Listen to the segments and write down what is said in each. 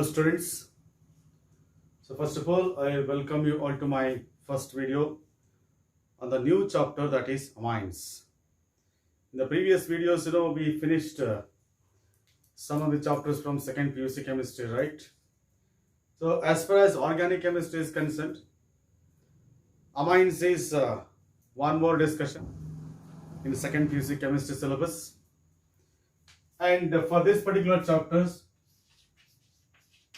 Hello students. So first of all, I welcome you all to my first video on the new chapter, that is amines. In the previous videos, we finished some of the chapters from second PUC chemistry, right? So as far as organic chemistry is concerned, amines is one more discussion in second PUC chemistry syllabus. And for this particular chapters,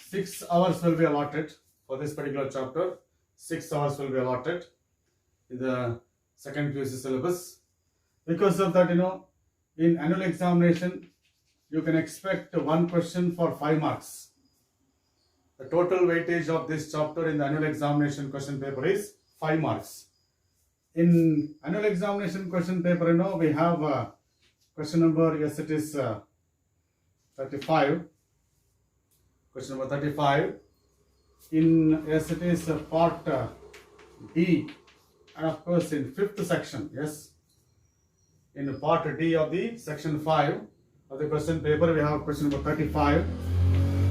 6 hours will be allotted for this particular chapter. 6 hours will be allotted in the second PUC syllabus. Because of that, in annual examination, you can expect one question for 5 marks. The total weightage of this chapter in the annual examination question paper is 5 marks. In annual examination question paper, we have question number, yes, it is 35. Question number 35. Yes, it is part D, and of course in 5th section, yes. In part D of the section 5 of the question paper, we have question number 35,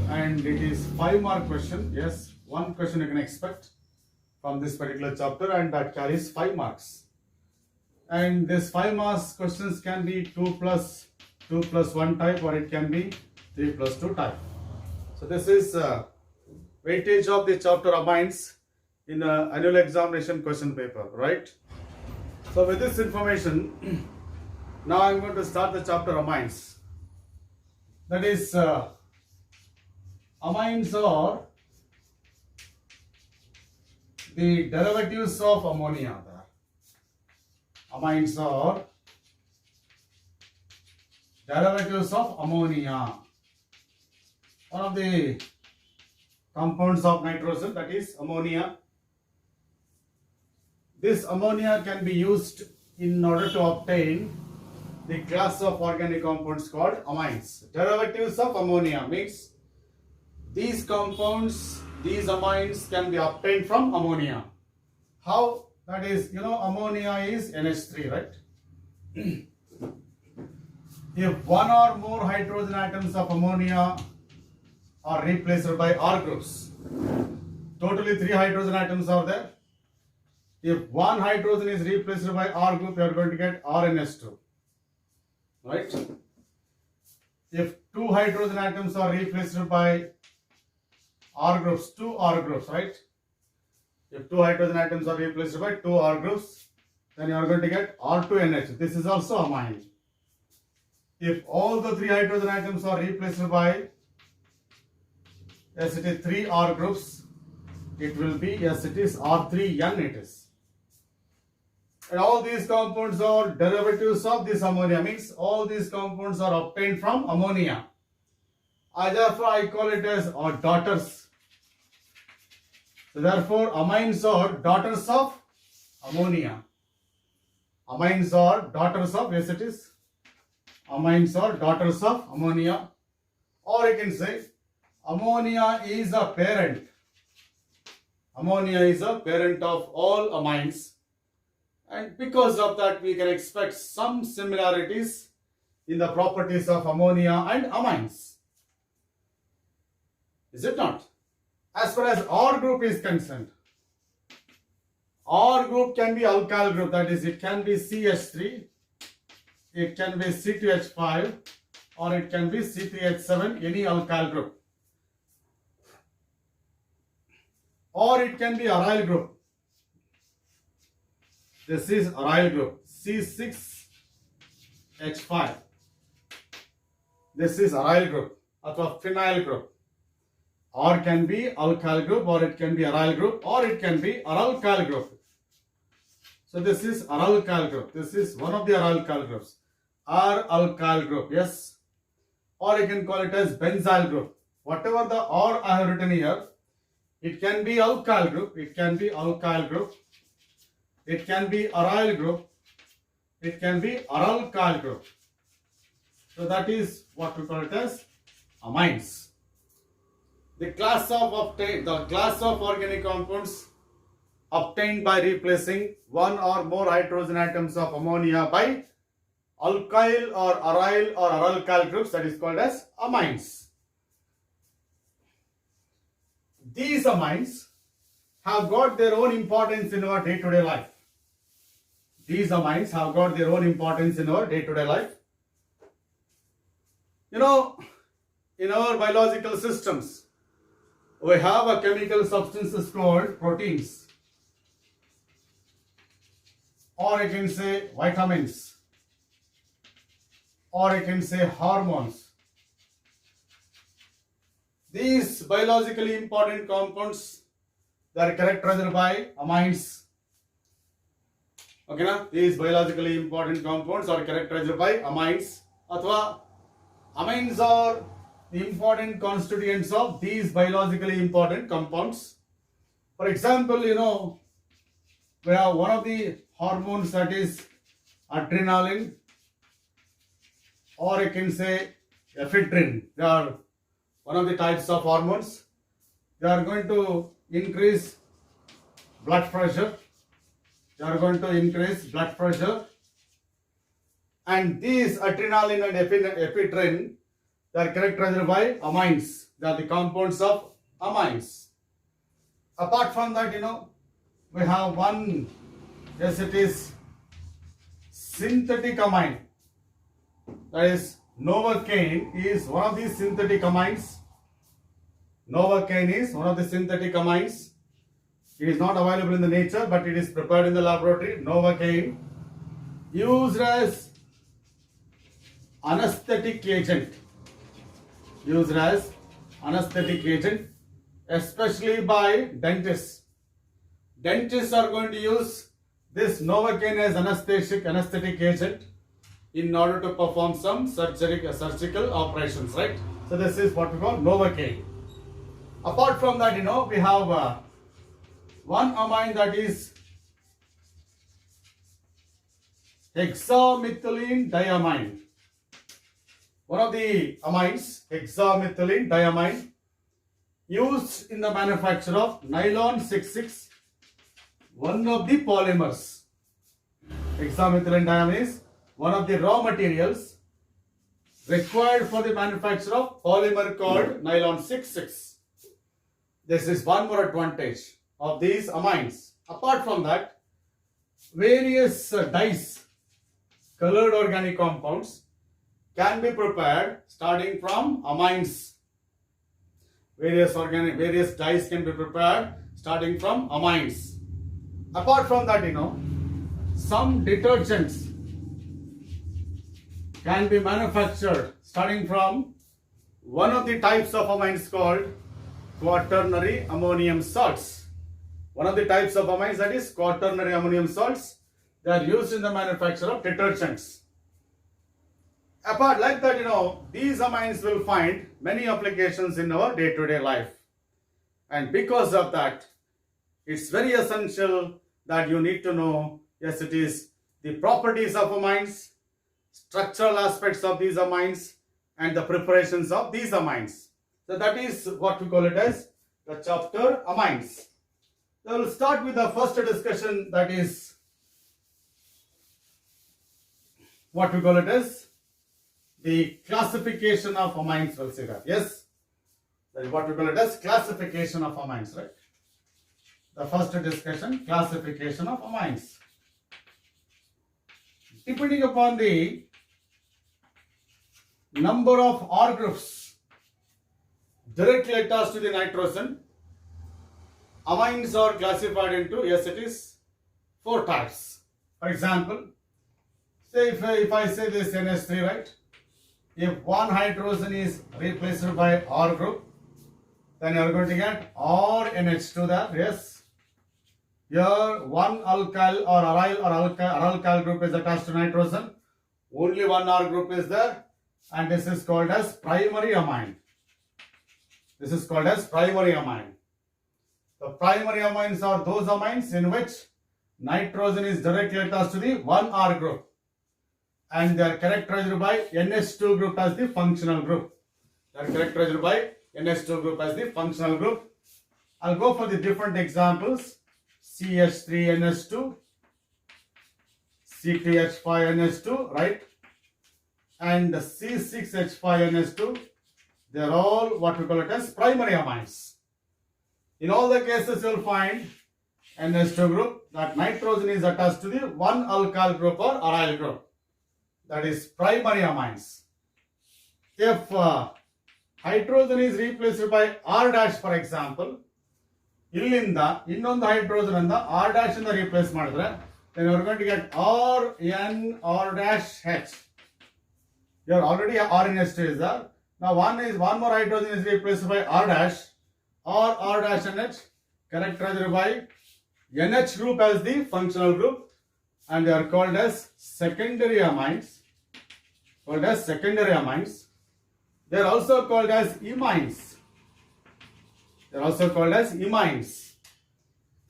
and it is 5-mark question. Yes, one question you can expect from this particular chapter, and that carries 5 marks. And this 5 marks questions can be 2 plus 1 type, or it can be 3 plus 2 type. So this is weightage of the chapter amines in annual examination question paper, right? So with this information, now I'm going to start the chapter amines. That is, amines are the derivatives of ammonia. Amines are derivatives of ammonia. One of the compounds of nitrogen, that is ammonia. This ammonia can be used in order to obtain the class of organic compounds called amines. Derivatives of ammonia means these compounds, these amines can be obtained from ammonia. How? That is, ammonia is NH3, right? If one or more hydrogen atoms of ammonia are replaced by R groups, totally 3 hydrogen atoms are there. If one hydrogen is replaced by R group, you are going to get RNH2, right? If 2 hydrogen atoms are replaced by R groups, 2 R groups, right? If 2 hydrogen atoms are replaced by 2 R groups, then you are going to get R2NH. This is also amine. If all the 3 hydrogen atoms are replaced by, yes, it is 3 R groups, it will be, yes, it is R3N it is. And all these compounds are derivatives of this ammonia, means all these compounds are obtained from ammonia. Therefore, I call it as daughters. So therefore, amines are daughters of ammonia. Amines are daughters of, yes, it is. Amines are daughters of ammonia. Or you can say, ammonia is a parent. Ammonia is a parent of all amines. And because of that, we can expect some similarities in the properties of ammonia and amines. Is it not? As far as R group is concerned, R group can be alkyl group, that is, it can be CH3, it can be C2H5, or it can be C3H7, any alkyl group. Or it can be aryl group. This is aryl group, C6H5. This is aryl group, or phenyl group. Or can be alkyl group, or it can be aryl group, or it can be aralkyl group. So this is aralkyl group. This is one of the aralkyl groups. R-alkyl group, yes. Or you can call it as benzyl group. Whatever the R I have written here, it can be alkyl group, it can be alkyl group, it can be aryl group, it can be aralkyl group. So that is what we call it as amines. The class of organic compounds obtained by replacing one or more hydrogen atoms of ammonia by alkyl or aryl or aralkyl groups, that is called as amines. these amines have got their own importance in our day-to-day life. These amines have got their own importance in our day-to-day life. You know, in our biological systems, we have a chemical substances called proteins, or I can say vitamins, or I can say hormones. These biologically important compounds, they are characterized by amines. Okay, na? These biologically important compounds are characterized by amines. Athwa amines are the important constituents of these biologically important compounds. For example, you know, we have one of the hormones, that is adrenaline, or I can say ephedrine. They are one of the types of hormones. They are going to increase blood pressure. They are going to increase blood pressure. And these adrenaline and ephedrine, they are characterized by amines. They are the compounds of amines. Apart from that, you know, we have one, yes, it is synthetic amine. That is, novocaine is one of these synthetic amines. Novocaine is one of the synthetic amines. It is not available in the nature, but it is prepared in the laboratory. Novocaine, used as anesthetic agent. Used as anesthetic agent, especially by dentists. Dentists are going to use this Novocaine as anesthetic agent in order to perform some surgical operations, right? So this is what we call Novocaine. Apart from that, you know, we have one amine, that is hexamethylene diamine. One of the amines, hexamethylene diamine, used in the manufacture of nylon 66, one of the polymers. Hexamethylene diamine is one of the raw materials required for the manufacture of polymer called nylon 66. This is one more advantage of these amines. Apart from that, various dyes, colored organic compounds, can be prepared starting from amines. Various dyes can be prepared starting from amines. Apart from that, you know, some detergents can be manufactured starting from one of the types of amines called quaternary ammonium salts. One of the types of amines, that is quaternary ammonium salts, they are used in the manufacture of detergents. Apart like that, you know, these amines will find many applications in our day-to-day life. And because of that, it's very essential that you need to know, yes, it is the properties of amines, structural aspects of these amines, and the preparations of these amines. So that is what we call it as the chapter amines. So we'll start with the first discussion, that is what we call it as the classification of amines. We'll say that. Yes, that is what we call it as classification of amines, right? The first discussion, classification of amines. Depending upon the number of R groups directly attached to the nitrogen, amines are classified into, yes, it is 4 types. For example, say if I say this NH3, right? If one hydrogen is replaced by R group, then you are going to get R NH2 there, yes. Here one alkyl or aryl or alkyl group is attached to nitrogen, only one R group is there, and this is called as primary amine. This is called as primary amine. The primary amines are those amines in which nitrogen is directly attached to the 1R group, and they are characterized by NH2 group as the functional group. They are characterized by NH2 group as the functional group. I'll go for the different examples. CH3NH2, C2H5NH2, right? And the C6H5NH2, they are all what we call it as primary amines. In all the cases, you will find NH2 group that nitrogen is attached to the one alkyl group or aryl group. That is primary amines. If hydrogen is replaced by R dash, for example, ಇಲ್ಲಿಂದ ಇನ್ನೊಂದು hydrogen ಅನ್ನ R dash ಇಂದ replace ಮಾಡಿದ್ರೆ, then you are going to get RN R dash H. You are already RNH2 is there. Now one more hydrogen is replaced by R dash or R dash NH, characterized by NH group as the functional group, and they are called as secondary amines. Called as secondary amines. They are also called as imines. They are also called as imines.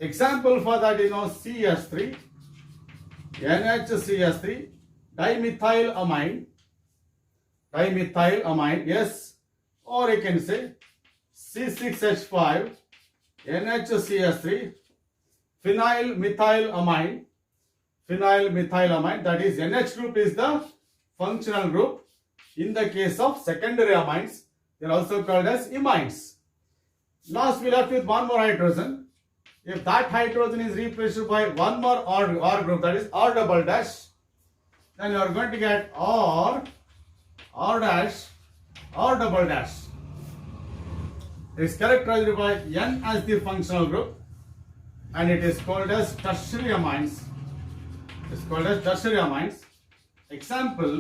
Example for that, CH3, NHCH3, dimethylamine, yes, or you can say C6H5, NHCH3, phenylmethylamine, that is NH group is the functional group. In the case of secondary amines, they are also called as imines. Last we left with one more hydrogen. If that hydrogen is replaced by one more R group, that is R double dash, then you are going to get R dash, R double dash. It is characterized by N as the functional group, and it is called as tertiary amines. It is called as tertiary amines. Example,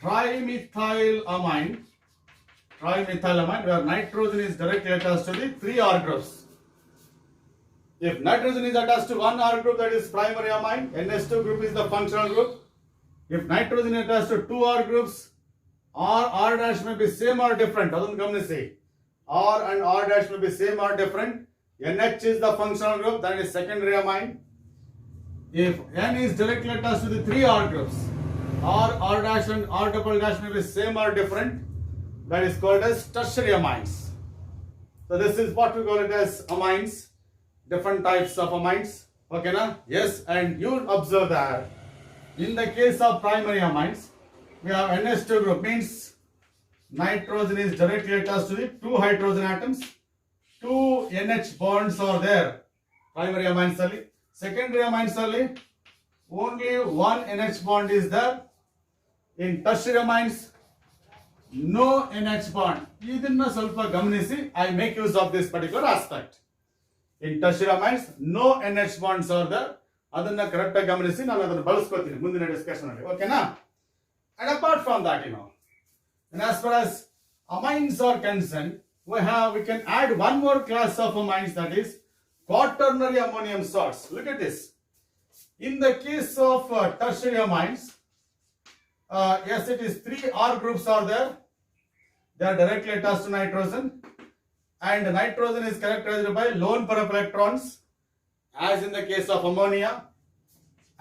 trimethylamine, where nitrogen is directly attached to the 3 R groups. If nitrogen is attached to one R group, that is primary amine, NH2 group is the functional group. If nitrogen is attached to 2 R groups, R dash may be same or different. Doesn't come to say. R and R dash may be same or different. NH is the functional group, that is secondary amine. If N is directly attached to the 3 R groups, R dash and R double dash may be same or different. That is called as tertiary amines. So this is what we call it as amines. Different types of amines. Okay, na? Yes, and you observe that in the case of primary amines, we have NH2 group, means nitrogen is directly attached to the 2 hydrogen atoms. 2 NH bonds are there. Primary amines only. Secondary amines only, only 1 NH bond is there. In tertiary amines, no NH bond. ಇದನ್ನ ಸ್ವಲ್ಪ ಗಮನಿಸಿ. I make use of this particular aspect. In tertiary amines, no NH bonds are there. ಅದನ್ನ correct ಆಗಿ ಗಮನಿಸಿ. ನಾನು ಅದನ್ನ ಬಳಸ್ಕೊತೀನಿ ಮುಂದಿನ discussion ಅಲ್ಲಿ. ಓಕೆನಾ? And apart from that, and as far as amines are concerned, we can add one more class of amines, that is quaternary ammonium salts. Look at this. In the case of tertiary amines, yes, it is 3 R groups are there. They are directly attached to nitrogen, and nitrogen is characterized by lone pair of electrons, as in the case of ammonia.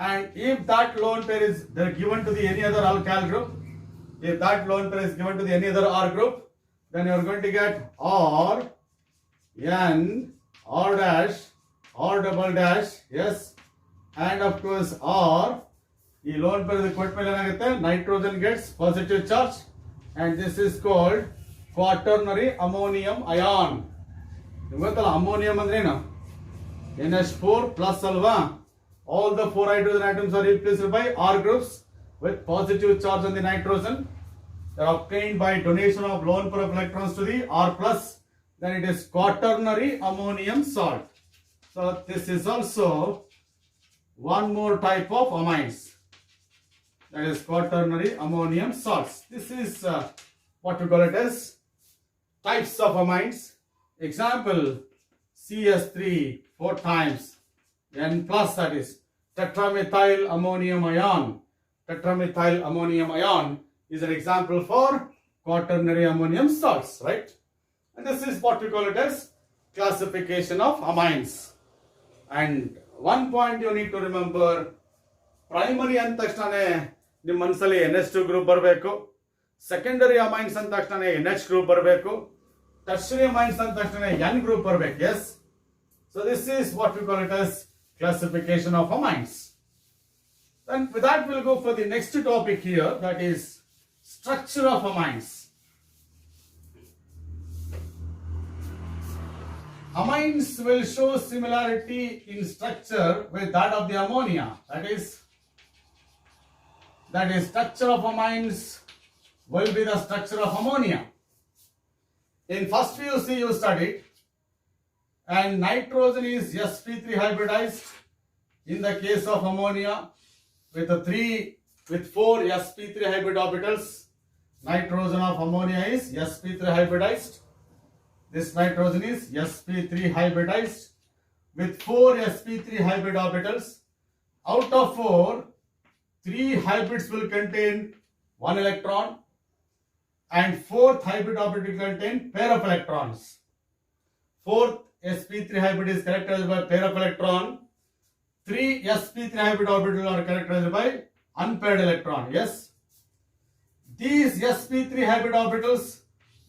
And if that lone pair is given to the any other alkyl group, if that lone pair is given to the any other R group, then you are going to get R, N, R dash, R double dash, yes, and of course R. The lone pair is nitrogen gets positive charge, and this is called quaternary ammonium ion. Ammonium andrena NH4 plus alva. All the 4 hydrogen atoms are replaced by R groups with positive charge on the nitrogen. They are obtained by donation of lone pair of electrons to the R plus. Then it is quaternary ammonium salt. So this is also one more type of amines. That is quaternary ammonium salts. This is what we call it as types of amines. Example, CH3 4 times, N plus, that is tetramethyl ammonium ion. Tetramethyl ammonium ion is an example for quaternary ammonium salts, right? And this is what we call it as classification of amines. And one point you need to remember, primary ಅಂದ ತಕ್ಷಣ ನಿಮ್ಮ ಮನಸ್ಸಲ್ಲಿ NH2 group ಬರಬೇಕು. Secondary amines ಅಂದ ತಕ್ಷಣ NH group ಬರಬೇಕು. Tertiary amines ಅಂದ ತಕ್ಷಣ N ಗ್ರೂಪ್ ಬರಬೇಕು. S. So this is what we call it as classification of amines. Then with that we'll go for the next topic here, that is structure of amines. amines will show similarity in structure with that of the ammonia. That is structure of amines will be the structure of ammonia. In first PUC you studied, and nitrogen is sp3 hybridized in the case of ammonia with 4 sp3 hybrid orbitals. Nitrogen of ammonia is sp3 hybridized. This nitrogen is sp3 hybridized with 4 sp3 hybrid orbitals. Out of 4, 3 hybrids will contain 1 electron, and 4th hybrid orbital contain pair of electrons. 4th sp3 hybrid is characterized by pair of electron. 3 sp3 hybrid orbitals are characterized by unpaired electron. Yes, these sp3 hybrid orbitals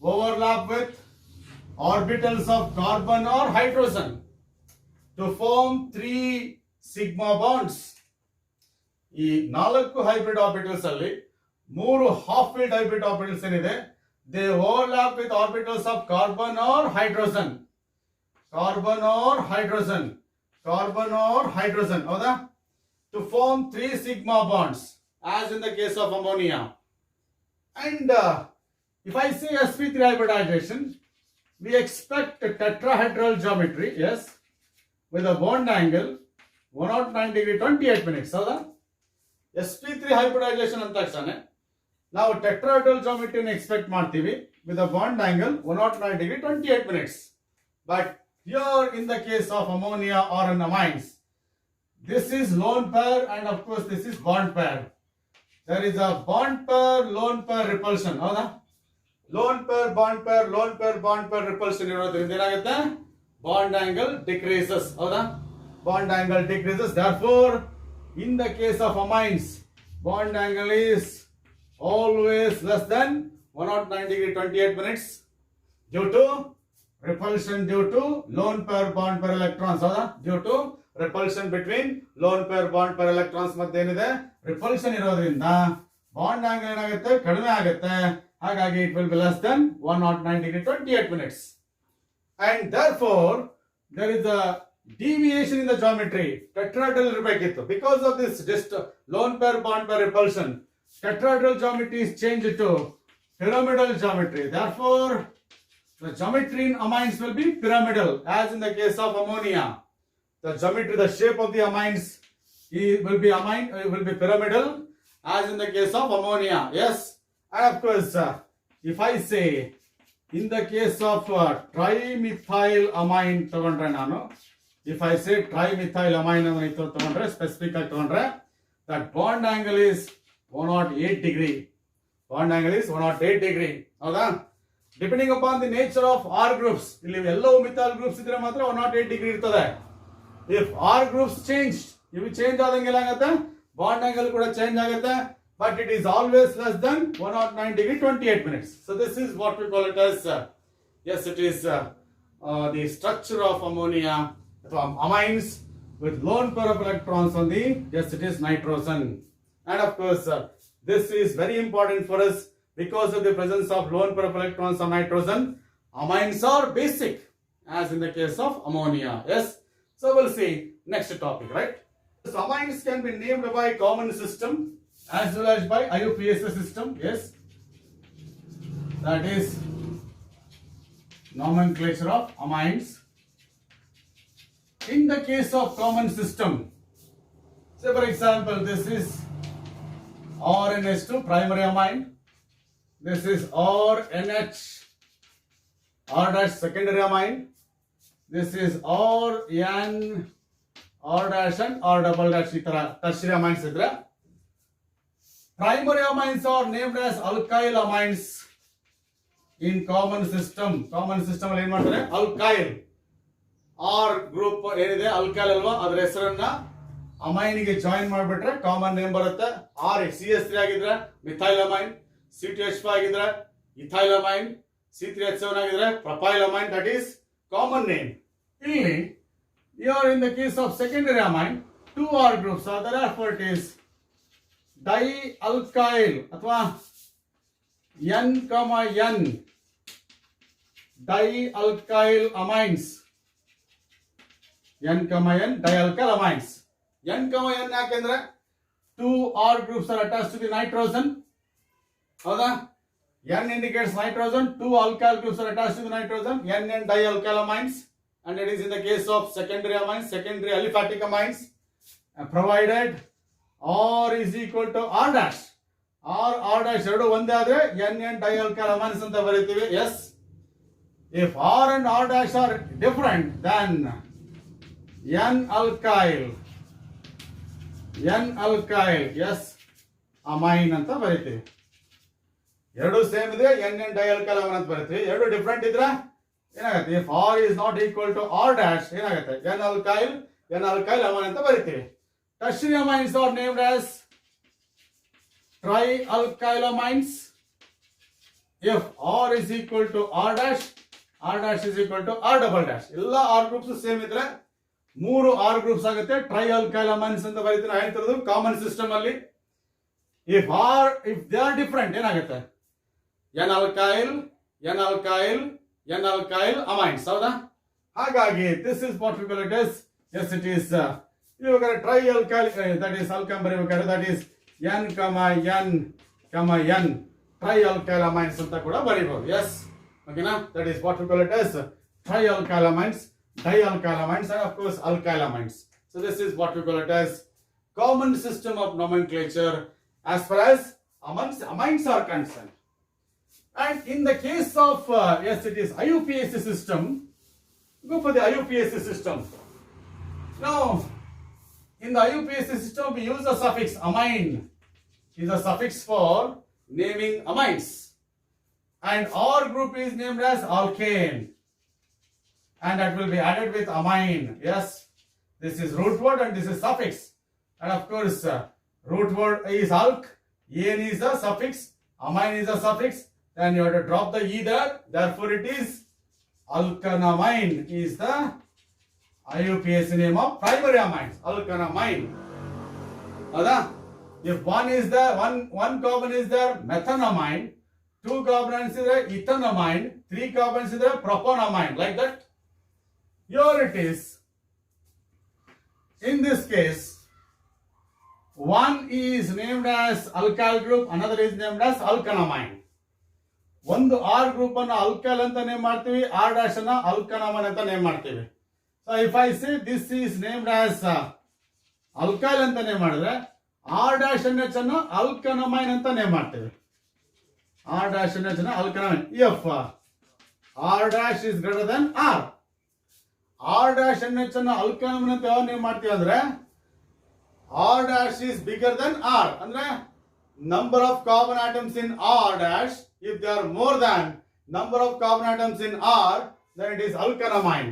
overlap with orbitals of carbon or hydrogen to form 3 sigma bonds. ಈ 4 hybrid orbitals ಅಲ್ಲಿ 3 half filled hybrid orbitals ಏನಿದೆ, they overlap with orbitals of carbon or hydrogen. ಹೌದಾ? To form 3 sigma bonds as in the case of ammonia. And if I say sp3 hybridization, we expect a tetrahedral geometry, yes, with a bond angle 109 degree 28 minutes. ಹೌದಾ? sp3 hybridization ಅಂತ ತಕ್ಷಣ ನಾವು tetrahedral ಜಾಮೆಟ್ರಿನ expect ಮಾಡ್ತೀವಿ with a bond angle 109 degree 28 minutes. But here in the case of ammonia or an amines, this is lone pair and of course this is bond pair. There is a bond pair, lone pair repulsion. ಹೌದಾ? lone pair, bond pair, lone pair, bond pair repulsion ಇರೋದ್ರಿಂದ ಏನಾಗುತ್ತೆ? Bond angle decreases. ಹೌದಾ? Bond angle decreases. Therefore, in the case of amines, bond angle is always less than 109 degree 28 minutes due to repulsion, due to lone pair bond pair electrons. ಹೌದಾ? Due to repulsion between lone pair bond pair electrons ಮಧ್ಯೆ ಏನಿದೆ, repulsion ಇರೋದ್ರಿಂದ bond angle ಏನಾಗುತ್ತೆ? ಕಡಿಮೆ ಆಗುತ್ತೆ. ಹಾಗಾಗಿ it will be less than 109 degree 28 minutes. And therefore there is a deviation in the geometry. Tetrahedral ಇರಬೇಕಿತ್ತು. Because of this just lone pair bond pair repulsion, tetrahedral geometry is changed to pyramidal geometry. Therefore the geometry in amines will be pyramidal, as in the case of ammonia. The geometry, the shape of the amines will be pyramidal, as in the case of ammonia. Yes, and of course if I say in the case of trimethyl amine ತಗೊಂಡ್ರೆ ನಾನು, if I say trimethyl amine ಅನ್ನು ತಗೊಂಡ್ರೆ specific ಆಗಿ ತಗೊಂಡ್ರೆ, that bond angle is 108 degree. Bond angle is 108 degree. ಹೌದಾ? Depending upon the nature of R groups. ಇಲ್ಲಿ ಎಲ್ಲವೂ methyl groups ಇದ್ರೆ ಮಾತ್ರ 108 ಡಿಗ್ರಿ ಇರ್ತದೆ. ಇಫ್ ಆರ್ ಗ್ರೂಪ್ಸ್ ಚೇಂಜ್, ಇವು ಚೇಂಜ್ ಆದಂಗೆ ಏನಾಗುತ್ತೆ? ಬಾಂಡ್ ಆಂಗಲ್ ಕೂಡ ಚೇಂಜ್ ಆಗುತ್ತೆ. But it is always less than 109 degree 28 minutes. So this is what we call it as yes, it is the structure of ammonia, amines with lone pair of electrons on the, yes, it is nitrogen. And of course this is very important for us because of the presence of lone pair of electrons on nitrogen. Amines are basic, as in the case of ammonia. Yes, so we'll see next topic, right? So amines can be named by common system as well as by IUPAC system. Yes, that is nomenclature of amines. In the case of common system, say for example this is RNH2 primary amine, this is RNH R dash secondary amine, this is RN R dash and R double dash ಈ ತರ tertiary amines ಇದ್ರೆ, primary amines are named as alkyl amines in common system. Common system ಅಲ್ಲಿ ಏನ್ ಮಾಡ್ತಾರೆ? alkyl R group ಏನಿದೆ alkyl ಅಲ್ವಾ, ಅದರ ಹೆಸರನ್ನ ಅಮೈನ್ ಗೆ ಜಾಯಿನ್ ಮಾಡಿಬಿಟ್ರೆ ಕಾಮನ್ ನೇಮ್ ಬರುತ್ತೆ. CH3 ಆಗಿದ್ರೆ ಮಿಥೈಲ್ ಅಮೈನ್, C2H5 ಆಗಿದ್ರೆ ಇಥೈಲ್ ಅಮೈನ್, C3H7 ಆಗಿದ್ರೆ propyl amine. That is common name. ಇಲ್ಲಿ here in the case of secondary amine, 2 R groups are there, therefore it is dialkyl ಅಥವಾ N, N dialkyl amines. N, N dialkylamines. N, N ಯಾಕೆಂದ್ರೆ 2 R groups are attached to the nitrogen. ಹೌದಾ? N indicates nitrogen, 2 alkyl groups are attached to the nitrogen, N dialkylamines, and it is in the case of secondary amines, secondary aliphatic amines, provided R is equal to R dash. R dash ಎರಡು ಒಂದೇ ಆದ್ರೆ N dialkylamines ಅಂತ ಬರೀತೀವಿ. Yes. If R and R dash are different, then N alkyl, yes, amine ಅಂತ ಬರೀತೀವಿ. ಎರಡು same ಇದ್ರೆ N dialkylamine ಅಂತ ಬರೀತೀವಿ. ಎರಡು different ಇದ್ರೆ ಏನಾಗುತ್ತೆ? If R is not equal to R dash ಏನಾಗುತ್ತೆ? N alkyl amine ಅಂತ ಬರೀತೀವಿ. Tertiary amines are named as trialkylamines. If R is equal to R dash is equal to R double dash. ಎಲ್ಲ R groups same ಇದ್ರೆ ಮೂರು R groups ಆಗುತ್ತೆ. trialkylamines ಅಂತ ಬರೀತೀವಿ. ನಾನು ಹೇಳ್ತಿರೋದು common system ಅಲ್ಲಿ. If they are different ಏನಾಗುತ್ತೆ? N alkyl amines. ಹೌದಾ? ಹಾಗಾಗಿ this is what we call it as, yes it is, ಇವಾಗ trialkyl, that is alkyl ಬರೀಬೇಕಾದ್ರೆ that is N, N trialkylamines ಅಂತ ಕೂಡ ಬರೀಬಹುದು. Yes, ಓಕೆನಾ? That is what we call it as trialkylamines, dialkylamines, and of course alkylamines. So this is what we call it as common system of nomenclature as far as amines are concerned. And in the case of yes it is IUPAC system, go for the IUPAC system. Now in the IUPAC system we use the suffix amine is a suffix for naming amines, and R group is named as alkane, and that will be added with amine. Yes, this is root word and this is suffix, and of course root word is alk, ane is a suffix, amine is a suffix, then you have to drop the e there, therefore it is alkanamine is the IUPAC name of primary amines, alkanamine. Ada? If one is there, one carbon is there, methanamine, 2 carbons is there, ethanamine, 3 carbons is there, propanamine, like that. Here it is. In this case, one is named as alkyl group, another is named as alkanamine. ಒಂದು R group ಅನ್ನು alkyl ಅಂತ name ಮಾಡ್ತೀವಿ, R dash ಅನ್ನು alkanamine ಅಂತ name ಮಾಡ್ತೀವಿ. So if I say this is named as alkyl ಅಂತ name ಮಾಡಿದ್ರೆ R dash NH ಅನ್ನು alkanamine ಅಂತ ನೇಮ್ ಮಾಡ್ತೀವಿ. R dash NH ಅನ್ನು alkanamine. If R dash is greater than R dash NH ಅನ್ನು alkanamine ಅಂತ ಯಾವ ನೇಮ್ ಮಾಡ್ತೀವಿ ಅಂದ್ರೆ R dash is bigger than R, ಅಂದ್ರೆ number of carbon atoms in R dash, if they are more than number of carbon atoms in R, then it is alkanamine.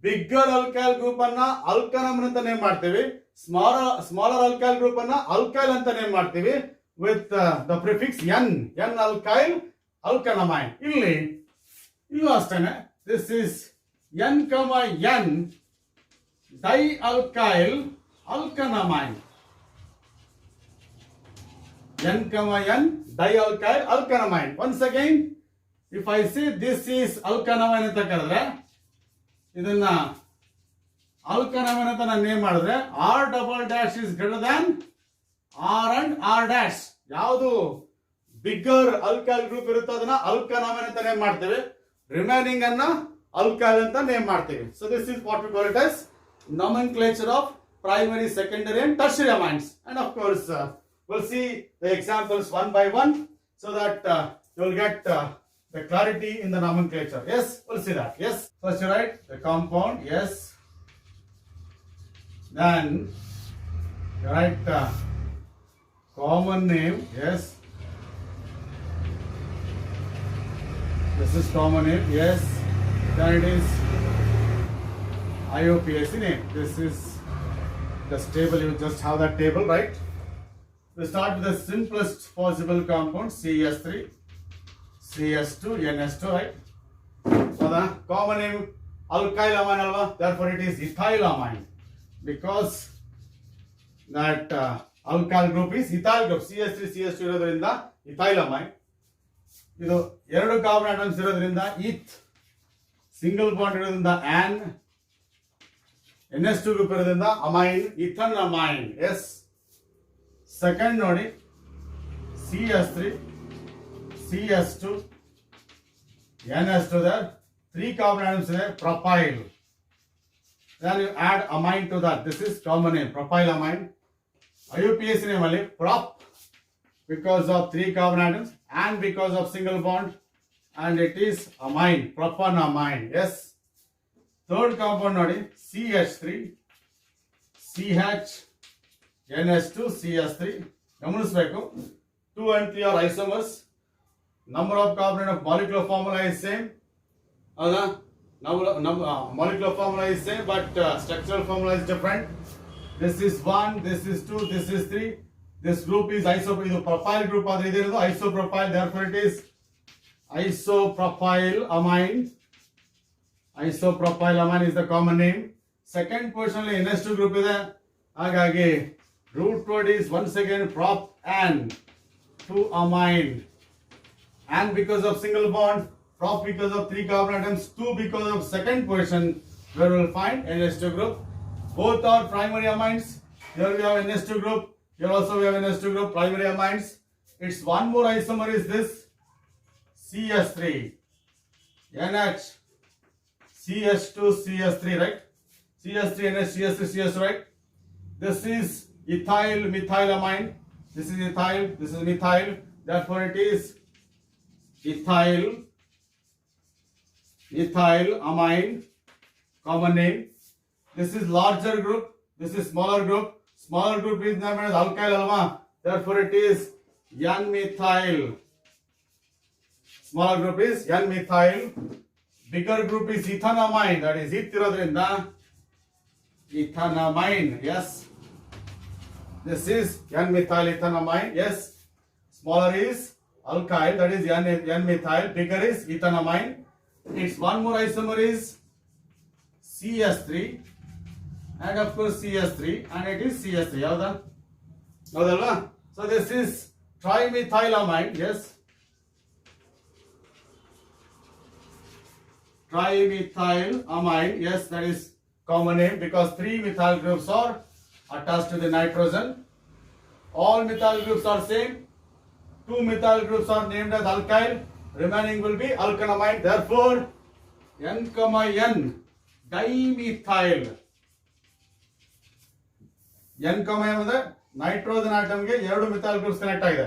Bigger alkyl group ಅನ್ನು alkanamine ಅಂತ name ಮಾಡ್ತೀವಿ, smaller alkyl group ಅನ್ನು alkyl ಅಂತ name ಮಾಡ್ತೀವಿ with the prefix N alkyl alkanamine. ಇಲ್ಲೂ ಅಷ್ಟೇನೆ, this is N, N dialkyl alkanamine. N, N dialkyl alkanamine. Once again, if I say this is alkanamine ಅಂತ ಕರೆದ್ರೆ ಇದನ್ನ alkanamine ಅಂತ ನಾನು ನೇಮ್ ಮಾಡಿದ್ರೆ R double dash is greater than R and R dash. ಯಾವುದು bigger alkyl group ಇರುತ್ತೋ ಅದನ್ನ alkanamine ಅಂತ ನೇಮ್ ಮಾಡ್ತೇವೆ, ರಿಮೈನಿಂಗ್ ಅನ್ನ alkyl ಅಂತ ನೇಮ್ ಮಾಡ್ತೇವೆ. So this is what we call it as nomenclature of primary, secondary and tertiary amines. And of course we'll see the examples one by one so that you will get the clarity in the nomenclature. Yes, we'll see that. Yes, first you write the compound. Yes, then you write common name. Yes, this is common name. Yes, then it is IUPAC name. This is this table. You just have that table, right? We start with the simplest possible compound, CS3, CS2, NS2, right? So the common name alkylamine alva, therefore it is ethylamine, because that alkyl group is ethyl group. CS3, CS2 ಇರೋದ್ರಿಂದ ethylamine. ಇದು ಎರಡು carbon atoms ಇರೋದ್ರಿಂದ ಈಥ್, single bond ಇರೋದ್ರಿಂದ on, NH2 group ಇರೋದ್ರಿಂದ amine ಇಥನ್ amine. S. Second ನೋಡಿ CH3 CH2 NH2 there 3 carbon atoms ಇದೆ propyl. Then you add amine to that. This is common name propylamine. IUPAC name ಅಲ್ಲಿ prop because of 3 carbon atoms and because of single bond, and it is amine, propanamine. Yes. Third compound ನೋಡಿ CH3 CH NH2 CH3. ಗಮನಿಸಬೇಕು 2 and 3 are isomers. Number of carbon of molecular formula is same. Molecular formula is same, but structural formula is different. This is 1, this is 2, this is 3. This group is isopropyl group. Isopropyl, therefore it is isopropylamine. Isopropylamine is the common name. Second portion NH2 group ಇದೆ. ಹಾಗಾಗಿ root word is once again prop and to amine. And because of single bond, prop because of 3 carbon atoms, 2 because of second position, where we will find NH2 group. Both are primary amines. Here we have NH2 group. Here also we have NH2 group, primary amines. It's one more isomer is this CH3 NH CH2 CH3, right? CH3 NH CH3 CH2, right? This is ethyl methylamine. This is ethyl, this is methyl. Therefore it is ethyl amine, common name. This is larger group, this is smaller group. Smaller group is named as alkyl alma. Therefore it is N-methyl. Smaller group is N-methyl. Bigger group is ethanamine. That is irodrinda ethanamine. Yes. This is N-methyl ethanamine. Yes. Smaller is alkyl. That is N-methyl. Bigger is ethanamine. Its one more isomer is CH3. And of course CH3, and it is CH3. Yaudalva? So this is trimethylamine. Yes. Trimethylamine. Yes, that is common name because 3 methyl groups are attached to the nitrogen. All methyl groups are same. 2 methyl groups are named as alkyl. Remaining will be alkanamine. Therefore, N, N dimethyl. N, ಅಂದ್ರೆ nitrogen ಆಟಮ್ಗೆ 2 methyl groups connect ಆಗಿದೆ.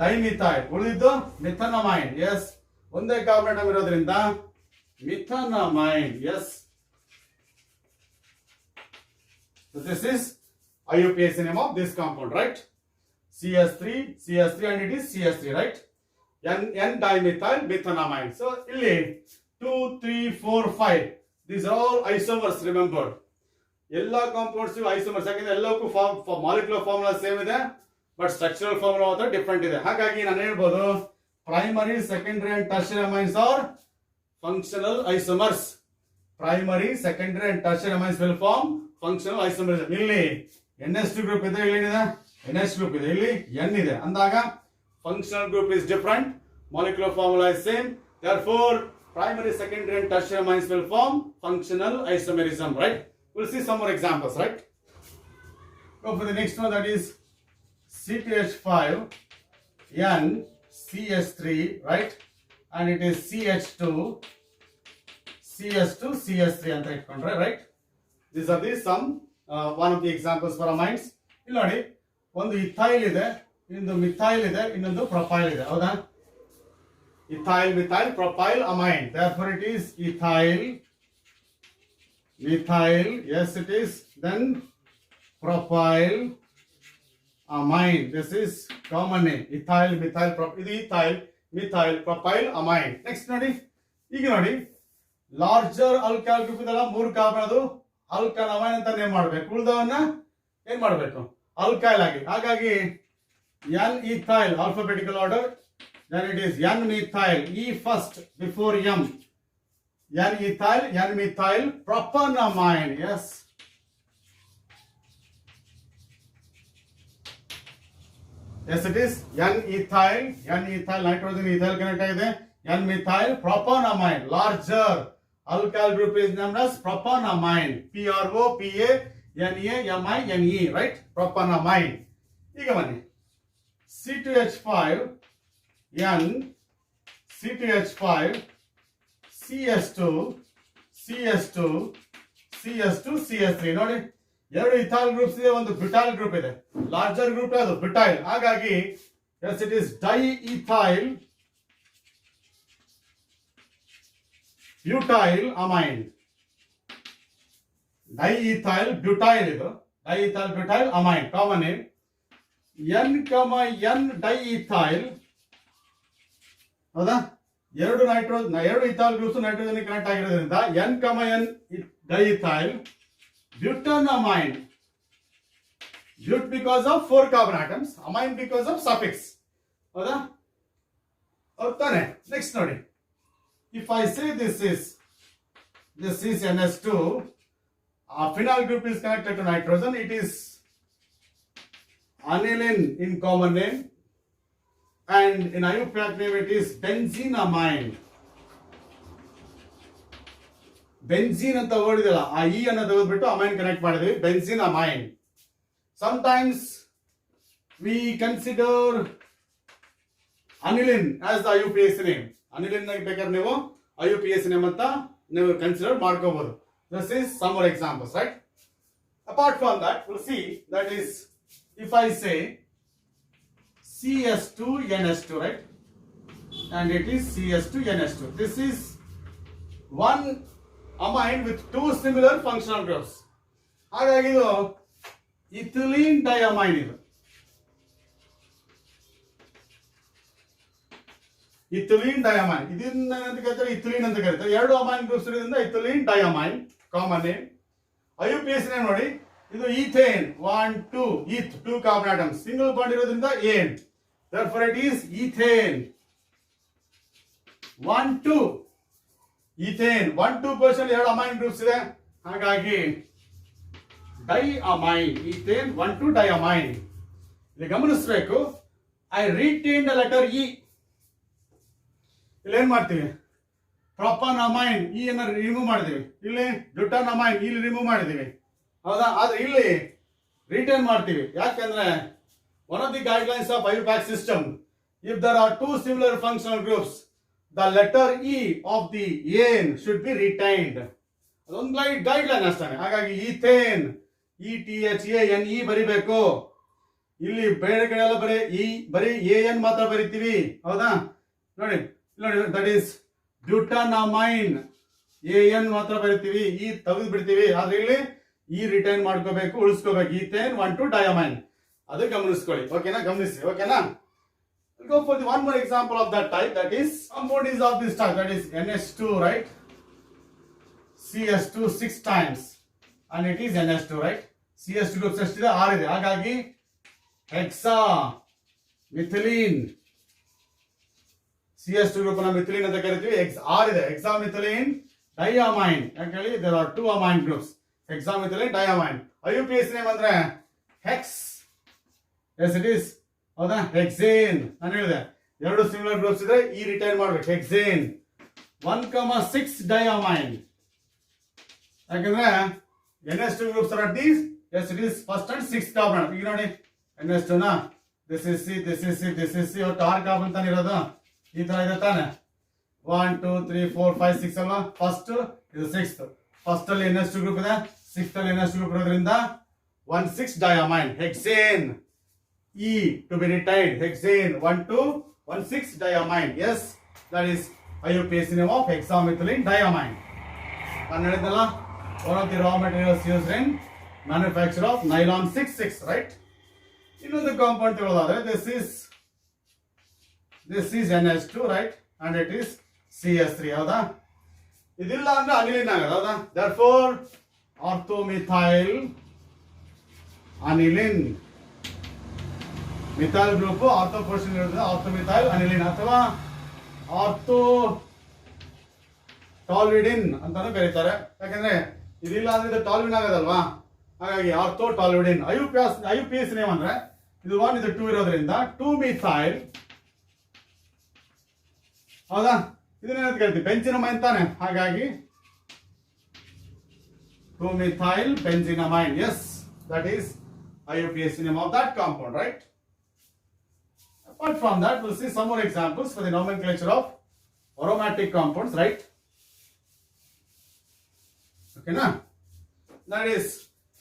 Dimethyl ಉಳಿದಿದ್ದು ಮಿಥನಮೈನ್. S. ಒಂದೇ carbon atom ಇರೋದ್ರಿಂದ ಮಿಥನಮೈನ್. S. So this is IUPAC name of this compound, right? CH3 and it is CH3, right? N dimethyl methanamine. So ಇಲ್ಲಿ 2, 3, 4, 5. These are all isomers, remember. ಎಲ್ಲ compounds isomers. ಯಾಕಂದ್ರೆ ಎಲ್ಲಕ್ಕೂ molecular formula same ಇದೆ, but structural formula ಮಾತ್ರ different ಇದೆ. ಹಾಗಾಗಿ ನಾನು ಹೇಳ್ಬೋದು primary, secondary and tertiary amines are functional isomers. Primary, secondary and tertiary amines will form functional isomers. ಇಲ್ಲಿ NH2 ಗ್ರೂಪ್ ಇದೆ, ಇಲ್ಲಿ ಏನಿದೆ NH ಗ್ರೂಪ್ ಇದೆ, ಇಲ್ಲಿ N ಇದೆ ಅಂದಾಗ functional group is different, molecular formula is same. therefore primary, secondary and tertiary amines will form functional isomerism, right? We'll see some more examples, right? Go for the next one, that is CH5 N CH3, right? And it is CH2 CH3 ಅಂತ ಇಟ್ಕೊಂಡ್ರೆ, right? These are the some one of the examples for amines. ಇಲ್ಲಿ ನೋಡಿ, ಒಂದು ethyl ಇದೆ, ಇನ್ನೊಂದು methyl ಇದೆ, ಇನ್ನೊಂದು propyl ಇದೆ. ಹೌದಾ? ethyl methyl propyl amine. Therefore it is ethyl methyl, yes it is, then propyl amine. This is common name, ethyl methyl propyl amine. Next ನೋಡಿ, ಈಗ ನೋಡಿ ಲಾರ್ಜರ್ alkyl group ಇದಲ್ಲ, 3 ಕಾರ್ಬನ್, ಅದು alkyl amine ಅಂತ name ಮಾಡಬೇಕು. ಉಳಿದವನ್ನ ಏನ್ ಮಾಡಬೇಕು? alkyl ಆಗಿ. ಹಾಗಾಗಿ N ethyl alphabetical order, then it is N methyl, E first before M. N methyl propanamine. Yes. Yes, it is N ethyl nitrogen ethyl connect ಆಗಿದೆ. N methyl propanamine, larger alkyl group is named as propanamine. Propanamine, right? Propanamine. ಈಗ ಬನ್ನಿ C2H5 N C2H5 CS2 CS2 CS2 CS3 ನೋಡಿ, ಎರಡು ಇಥಾಲ್ groups ಇದೆ, ಒಂದು butyl group ಇದೆ. Larger group ಅದು butyl. ಹಾಗಾಗಿ yes, it is diethyl butyl amine. Diethyl butyl ಇದು diethyl butyl amine common name. N, N diethyl, ಹೌದಾ? ಎರಡು ಇಥಾಲ್ ಗ್ರೂಪ್ಸ್ ನೈಟ್ರೋಜನ್ ಕನೆಕ್ಟ್ ಆಗಿರೋದ್ರಿಂದ N, N diethyl butanamine. But because of 4 carbon atoms, amine because of suffix. ಹೌದಾ? ಹೌದಾನೆ? Next ನೋಡಿ, if I say this is NS2, phenyl group is connected to nitrogen, it is aniline in common name, and in IUPAC name it is benzenamine. Benzene ಅಂತ word ಇದೆಯಲ್ಲ, ಆ E ಅನ್ನ ತೆಗೆದ್ಬಿಟ್ಟು amine connect ಮಾಡಿದ್ವಿ, ಬೆನ್ಝೀನಮೈನ್. Sometimes we consider aniline as the IUPAC name. Aniline ಬೇಕಾದ್ರೆ ನೀವು IUPAC name ಅಂತ ನೀವು ಕನ್ಸಿಡರ್ ಮಾಡ್ಕೋಬಹುದು. This is some more examples, right? Apart from that, we'll see that is, if I say CS2NS2, right? And it is CS2NS2. This is one amine with two similar functional groups. ಹಾಗಾಗಿ ಇದು ethylene ಡೈಅಮೈನ್. ಇದು ethylene ಡೈಅಮೈನ್, ಇದನ್ನ ಅಂತ ಕರೀತಾರೆ, ethylene ಅಂತ ಕರೀತಾರೆ. ಎರಡು amine groups ಇರೋದ್ರಿಂದ ethylene diamine common name. IUPAC name ನೋಡಿ, ಇದು ethane 1 2 eth 2 carbon atoms, single bond ಇರೋದ್ರಿಂದ ಏನ್, therefore it is ethane 1 2. Ethane 1 2% ಎರಡು ಅಮೈನ್ ಗ್ರೂಪ್ಸ್ ಇದೆ, ಹಾಗಾಗಿ ಡೈಅಮೈನ್, ಈಥೇನ್ 1 2 ಡೈಅಮೈನ್. ಇಲ್ಲಿ ಗಮನಿಸಬೇಕು, I retain the letter E. ಇಲ್ಲಿ ಏನ್ ಮಾಡ್ತೀವಿ, ಪ್ರೊಪನಮೈನ್ ಇ ಅನ್ನ ರಿಮೂವ್ ಮಾಡಿದೀವಿ, ಇಲ್ಲಿ ಬ್ಯೂಟಾನಮೈನ್ ಇಲ್ಲಿ ರಿಮೂವ್ ಮಾಡಿದೀವಿ, ಹೌದಾ? ಆದ್ರೆ ಇಲ್ಲಿ ರಿಟೇನ್ ಮಾಡ್ತೀವಿ. ಯಾಕೆಂದ್ರೆ one of the guidelines of IUPAC system, if there are two similar functional groups, the letter E of the ane should be retained. ಅದೊಂದು ಗೈಡ್ಲೈನ್ ಅಷ್ಟೇ. ಹಾಗಾಗಿ ಈಥೇನ್ ETHANE ಬರಿಬೇಕು. ಇಲ್ಲಿ ಬೇರೆ ಕಡೆ ಎಲ್ಲ ಬರೀ AN ಮಾತ್ರ ಬರಿತೀವಿ, ಹೌದಾ? ನೋಡಿ ದಟ್ ಈಸ್ ಬ್ಯೂಟಾನಮೈನ್, AN ಮಾತ್ರ ಬರಿತೀವಿ, ಈ ತೆಗೆದು ಬಿಡ್ತೀವಿ. ಆದ್ರೆ ಇಲ್ಲಿ ಈ ರಿಟೈನ್ ಮಾಡ್ಕೋಬೇಕು, ಉಳಿಸ್ಕೋಬೇಕು. ಈಥೇನ್ 1 2 ಡೈಅಮೈನ್, ಅದು ಗಮನಿಸ್ಕೊಳ್ಳಿ. ಓಕೆನಾ? ಗಮನಿಸಿ. ಓಕೆನಾ? We'll go for the one more example of that type, that is compound is of this type, that is NH2, right? CS2 6 times and it is NH2, right? CS2 groups ಎಷ್ಟಿದೆ? 6 ಇದೆ. ಹಾಗಾಗಿ Hexa ಮಿಥಿಲೀನ್, CS2 group ಅನ್ನ ಮಿಥಿಲೀನ್ ಅಂತ ಕರಿತೀವಿ. 6 ಇದೆ. ಹೆಕ್ಸಾಮಿಥಿಲೀನ್ ಡೈಅಮೈನ್. ಯಾಕಂದ್ರೆ there are 2 amine groups, ಹೆಕ್ಸಾಮಿಥಿಲೀನ್ ಡೈಅಮೈನ್. IUPAC name ಅಂದ್ರೆ hex. yes it is, ಹೌದಾ? ಹೆಕ್ಸೇನ್ ನಾನು ಹೇಳಿದೆ, ಎರಡು ಸಿಮಿಲರ್ ಗ್ರೂಪ್ಸ್ ಇದೆ, ಈ ರಿಟೈನ್ ಮಾಡ್ಬೇಕು. ಹೆಕ್ಸೇನ್ 1,6 ಡೈಅಮೈನ್. ಯಾಕಂದ್ರೆ NH2 groups are at these, yes it is first and 6th carbon. ಈಗ ನೋಡಿ NH2 ನ this is C, this is C, this is C, ಒಟ್ಟು 6 ಕಾರ್ಬನ್ ತಾನೆ ಇರೋದು. ಈ ತರ ಇದೆ ತಾನೆ, 1 2 3 4 5 6 ಅಲ್ವಾ? ಫಸ್ಟ್ ಇದು 6th, ಫಸ್ಟ್ ಅಲ್ಲಿ NH2 ಗ್ರೂಪ್ ಇದೆ, 6th ಅಲ್ಲಿ NH2 ಗ್ರೂಪ್ ಇರೋದ್ರಿಂದ 1,6 ಡೈಅಮೈನ್. ಹೆಕ್ಸೇನ್ E to be retained, hexane 1 2 1,6 diamine. Yes, that is IUPAC name of hexamethylene diamine. ನಾನು ಹೇಳಿದ್ನಲ್ಲ, one of the raw materials used in manufacture of nylon 6,6, right? ಇನ್ನೊಂದು compound ತಗೊಳ್ಳೋದಾದ್ರೆ this is NH2, right? And it is CS3, ಹೌದಾ? ಇದಿಲ್ಲ ಅಂದ್ರೆ aniline ಆಗಲ್ಲ, ಹೌದಾ? Therefore orthomethyl aniline, methyl group ortho portion ಇರೋದ್ರಿಂದ ಆರ್ಥೋಮಿಥೈಲ್ aniline ಅಥವಾ ಆರ್ಥೋ ಟಾಲ್ವಿಡಿನ್ ಅಂತಾನು ಕರೀತಾರೆ. ಯಾಕಂದ್ರೆ ಇದಿಲ್ಲ ಅಂದ್ರೆ ಇದು ಟಾಲ್ವಿನ್ ಆಗೋದಲ್ವಾ, ಹಾಗಾಗಿ ಆರ್ಥೋ ಟಾಲ್ವಿಡಿನ್. IUPAC ನೇಮ್ ಅಂದ್ರೆ ಇದು 1 ಇದು 2 ಇರೋದ್ರಿಂದ 2-ಮಿಥೈಲ್, ಹೌದಾ? ಇದನ್ನೇನಂತ ಕರಿತೀವಿ? ಬೆಂಜಿನಮೈನ್ ತಾನೆ. ಹಾಗಾಗಿ 2-methyl benzenamine. Yes, that is IUPAC name of that compound, right? Apart from that, we'll see some more examples for the nomenclature of aromatic compounds, right? Okay, now that is,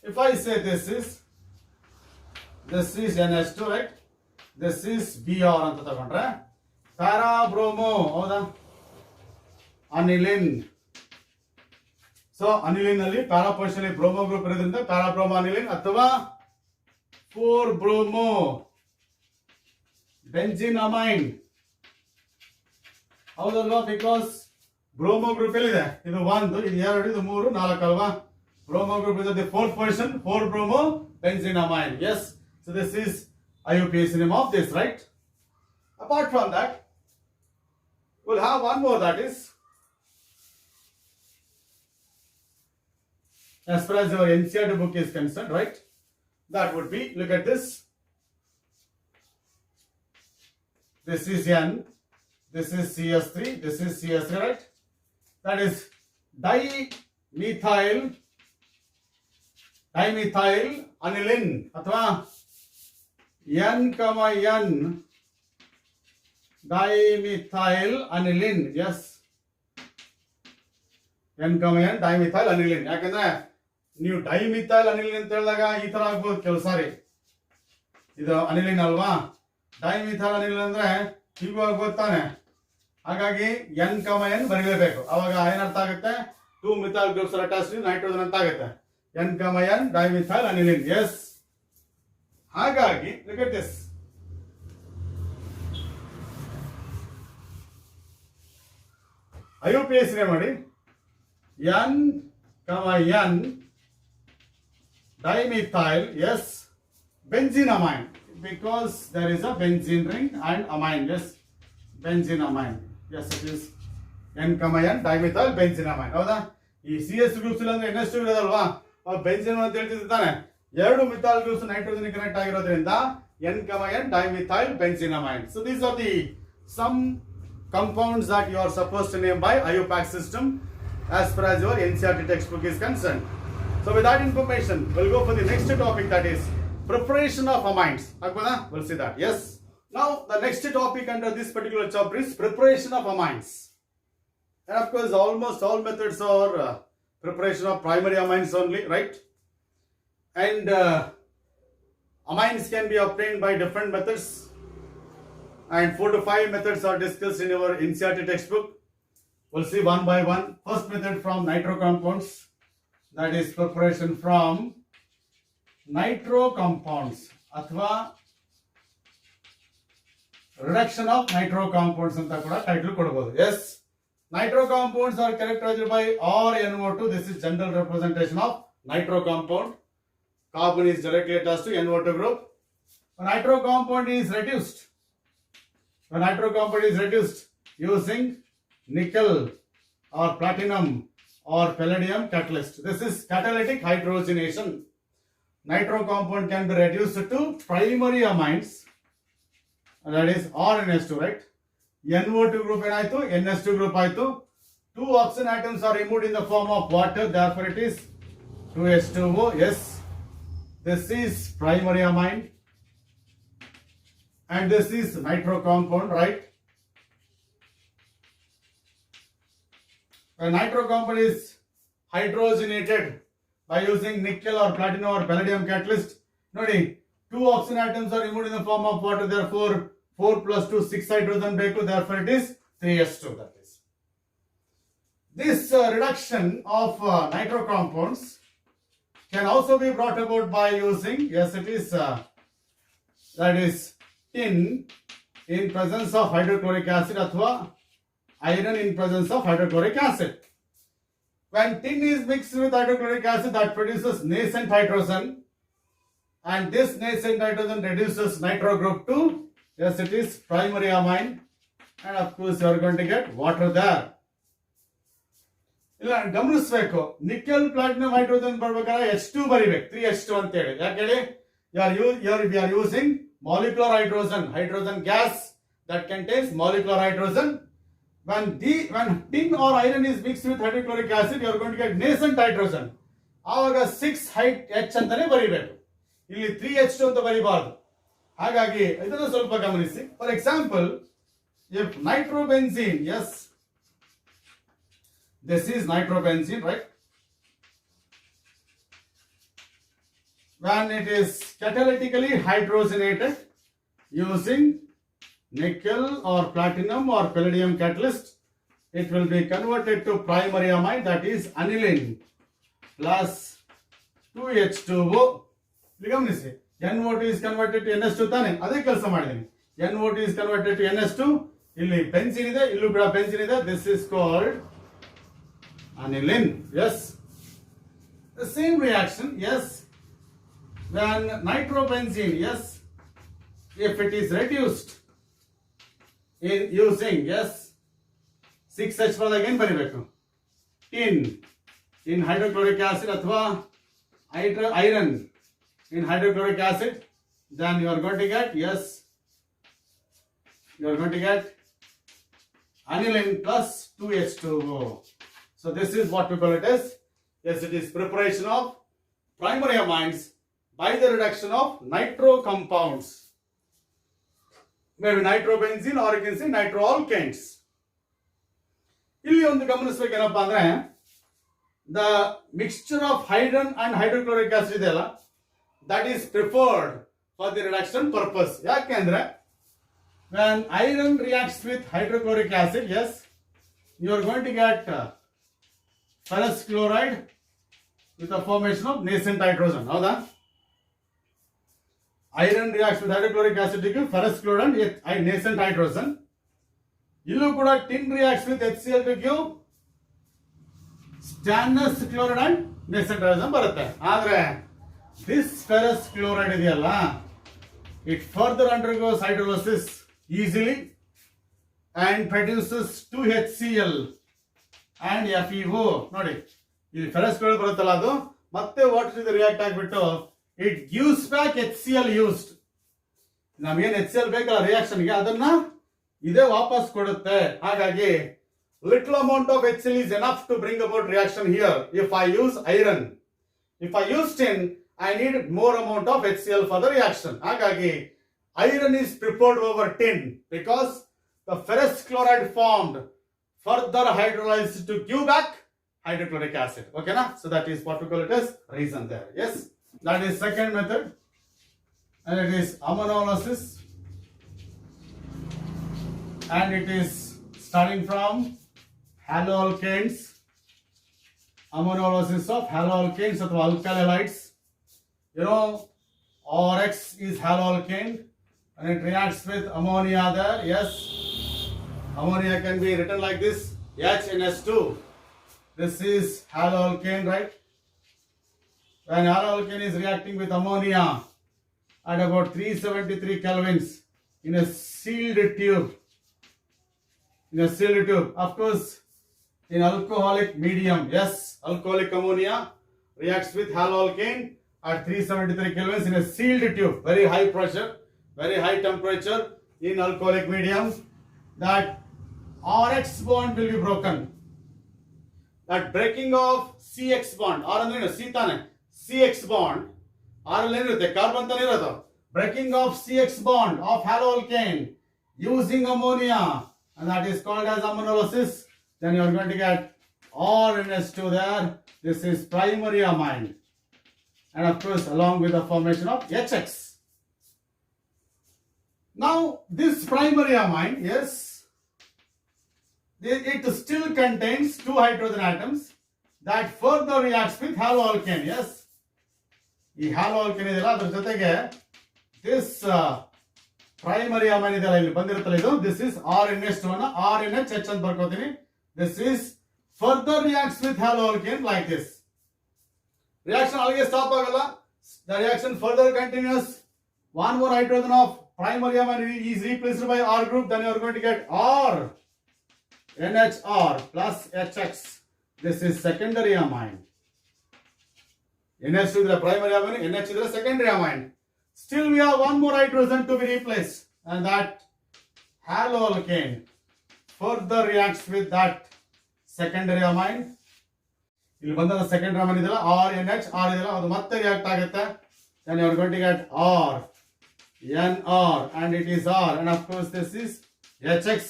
if I say this is NH2, right? This is Br anta tagondre para bromo hauda aniline. So aniline alli para position alli bromo group irodrinda para bromo aniline athava 4 bromo benzenamine ಹೌದಲ್ವಾ? Because bromo group ಎಲ್ಲಿದೆ? ಇದು 1, ಇದು 2, ಇದು 3, 4 ಅಲ್ವಾ? Bromo group is the fourth position, 4 bromo benzenamine. Yes, so this is IUPAC name of this, right? Apart from that, we'll have one more, that is, as far as your NCERT book is concerned, right? That would be, look at this. This is N, this is CS3, this is CS3, right? That is dimethyl aniline अथवा N, N dimethyl aniline. Yes, N, N dimethyl aniline. ಯಾಕಂದ್ರೆ ನೀವು dimethyl aniline ಅಂತ ಹೇಳಿದಾಗ ಈ ತರ ಆಗ್ಬೋದು ಕೆಲವು ಸಾರಿ. ಇದು ಅನಿಲಿನ್ ಅಲ್ವಾ? ಡೈಮಿಥೈಲ್ ಅನಿಲಿನ್ ಅಂದ್ರೆ ಹೀಗೂ ಆಗ್ಬೋದು ತಾನೆ. ಹಾಗಾಗಿ N, N ಬರೀಲೇಬೇಕು. ಅವಾಗ ಏನರ್ಥ ಆಗುತ್ತೆ? 2 methyl groups are attached to nitrogen ಅಂತ ಆಗುತ್ತೆ. N, N dimethyl aniline. Yes, ಹಾಗಾಗಿ look at this. IUPAC ನೇ ಮಾಡಿ N, N dimethyl, yes, benzenamine, because there is a benzene ring and amine. Yes, benzenamine. Yes, it is N, N dimethyl benzenamine. ಹೌದಾ? ಈ CS groups ಇಲ್ಲ ಅಂದ್ರೆ NH2 ಇರೋದಲ್ವಾ? Benzene ಅಂತ ಹೇಳ್ತಿದ್ದೆ ತಾನೆ. 2 ಮಿಥಾಲ್ ಗ್ರೂಪ್ಸ್ ನೈಟ್ರೋಜನ್ ಕನೆಕ್ಟ್ ಆಗಿರೋದ್ರಿಂದ N, N dimethyl benzenamine. So these are the some compounds that you are supposed to name by IUPAC system as far as your NCERT textbook is concerned. So with that information, we'll go for the next topic, that is preparation of amines. We'll see that. Yes. Now the next topic under this particular chapter is preparation of amines. And of course, almost all methods are preparation of primary amines only, right? And amines can be obtained by different methods. And 4 to 5 methods are discussed in our NCERT textbook. We'll see one by one. First method from nitro compounds. That is preparation from nitro compounds. Athva reduction of nitro compounds anta kuda title kodabodu. Yes, nitro compounds are characterized by RNO2. This is general representation of nitro compound. Carbon is directly attached to NO2 group. A nitro compound is reduced. A nitro compound is reduced using nickel or platinum or palladium catalyst. This is catalytic hydrogenation. Nitro compound can be reduced to primary amines, that is RNH2, right? NO2 group ಏನಾಯ್ತು, NH2 group ಆಯ್ತು. 2 oxygen atoms are removed in the form of water, therefore it is 2H2O. Yes, this is primary amine and this is nitro compound, right? A nitro compound is hydrogenated by using nickel or platinum or palladium catalyst. Nodi, 2 oxygen atoms are removed in the form of water, therefore 4 plus 2, 6 hydrogen beku, therefore it is 3H2. That is. This reduction of nitro compounds can also be brought about by using, yes it is, that is tin in presence of hydrochloric acid athwa iron in presence of hydrochloric acid. When tin is mixed with hydrochloric acid, that produces nascent hydrogen, and this nascent hydrogen reduces nitro group to, yes it is, primary amine, and of course you are going to get water there. ಇಲ್ಲ ಗಮನಿಸಬೇಕು, nickel platinum hydrogen ಬರ್ಬೇಕಾದ್ರೆ H2 ಬರಿಬೇಕು, 3H2 ಅಂತ ಹೇಳಿ. ಯಾಕೆ ಹೇಳಿ? we are using molecular hydrogen gas that contains molecular hydrogen. When tin or iron is mixed with hydrochloric acid, you are going to get nascent hydrogen. ಆವಾಗ 6H ಅಂತಾನೆ ಬರೀಬೇಕು. ಇಲ್ಲಿ 3H2 ಅಂತ ಬರೀಬಾರದು. ಹಾಗಾಗಿ ಇದನ್ನು ಸ್ವಲ್ಪ ಗಮನಿಸಿ. For example, if nitrobenzene, yes, this is nitrobenzene, right? When it is catalytically hydrogenated using nickel or platinum or palladium catalyst, it will be converted to primary amine, that is aniline plus 2H2O. ಗಮನಿಸಿ, NO2 is converted to NH2 ತಾನೆ, ಅದೇ ಕೆಲಸ ಮಾಡಿದ್ದೀನಿ. NO2 is converted to NH2. ಇಲ್ಲಿ benzene ಇದೆ, ಇಲ್ಲೂ ಕೂಡ benzene ಇದೆ. This is called aniline. Yes, the same reaction. Yes, when nitrobenzene, yes, if it is reduced in using, yes, 6H again ಬರೀಬೇಕು, in hydrochloric acid ಅಥವಾ iron in hydrochloric acid, then you are going to get, yes, you are going to get aniline plus 2H2O. So this is what we call it as, yes, it is preparation of primary amines by the reduction of nitro compounds. Maybe nitrobenzene or you can say nitroalkanes. ಇಲ್ಲಿ ಒಂದು ಗಮನಿಸಬೇಕೇನಪ್ಪ ಅಂದ್ರೆ, the mixture of hydrogen and hydrochloric acid ಇದೆಯಲ್ಲ, that is preferred for the reduction purpose. ಯಾಕೆಂದ್ರೆ when iron reacts with hydrochloric acid, yes, you are going to get ferrous chloride with the formation of nascent hydrogen. ಹೌದಾ? Iron reacts with hydrochloric acid to give ferrous chloride and nascent hydrogen. ಇಲ್ಲೂ ಕೂಡ tin reacts with HCl to give stannous chloride and nascent hydrogen ಬರುತ್ತೆ. ಆದ್ರೆ this ferrous chloride ಇದೆಯಲ್ಲ, it further undergoes hydrolysis easily and produces 2HCl and FeO. ನೋಡಿ, ಇಲ್ಲಿ ferrous chloride ಬರುತ್ತಲ್ಲ, ಅದು ಮತ್ತೆ ವಾಟರ್ ಜೊತೆ ರಿಯಾಕ್ಟ್ ಆಗಿಬಿಟ್ಟು it gives back HCl used. ನಮಗೇನು HCl ಬೇಕಲ್ಲ ರಿಯಾಕ್ಷನ್ಗೆ, ಅದನ್ನ ಇದೇ ವಾಪಸ್ ಕೊಡುತ್ತೆ. ಹಾಗಾಗಿ little amount of HCl is enough to bring about reaction here. If I use iron, if I use tin, I need more amount of HCl for the reaction. ಹಾಗಾಗಿ iron is preferred over tin because the ferrous chloride formed further hydrolyzed to give back hydrochloric acid. Okay na? So that is what we call it as reason there. Yes, that is second method, and it is ammonolysis, and it is starting from haloalkanes, ammonolysis of haloalkanes or alkylides. You know, RX is haloalkane and it reacts with ammonia there. Yes, ammonia can be written like this, HNS2. This is haloalkane, right? When haloalkane is reacting with ammonia at about 373 kelvins in a sealed tube, of course, in alcoholic medium, yes, alcoholic ammonia reacts with haloalkane at 373 kelvins in a sealed tube, very high pressure, very high temperature in alcoholic medium. That RX bond will be broken. That breaking of CX bond, or ಅಂದ್ರೆ C ತಾನೆ, CX bond, R ಅಲ್ಲಿ ಏನಿರುತ್ತೆ, carbon ತಾನೆ ಇರೋದು. Breaking of CX bond of haloalkane using ammonia, and that is called as ammonolysis. Then you are going to get RNS2 there. This is primary amine, and of course along with the formation of HX. Now this primary amine, yes, it still contains two hydrogen atoms that further reacts with haloalkane. Yes, ಈ haloalkane ಇದೆಯಲ್ಲ, ಅದರ ಜೊತೆಗೆ this primary amine ಇದೆಯಲ್ಲ, ಇಲ್ಲಿ ಬಂದಿರುತ್ತಲ್ಲ ಇದು, this is RNH2 ಅನ್ನ RNH ಅಂತ ಬರ್ಕೋತೀನಿ. This is further reacts with haloalkane like this. Reaction always stop ಆಗಲ್ಲ, the reaction further continues. One more hydrogen of primary amine is replaced by R group, then you are going to get R NHR plus HX. This is secondary amine. NH is the primary amine, NH is the secondary amine. Still we have one more hydrogen to be replaced, and that haloalkane further reacts with that secondary amine. ಇಲ್ಲಿ ಬಂದ second Raman ಇದೆಯಲ್ಲ RNH R ಇದೆಯಲ್ಲ ಅದು ಮತ್ತೆ react ಆಗುತ್ತೆ. Then you are going to get R NR and it is R, and of course this is HX.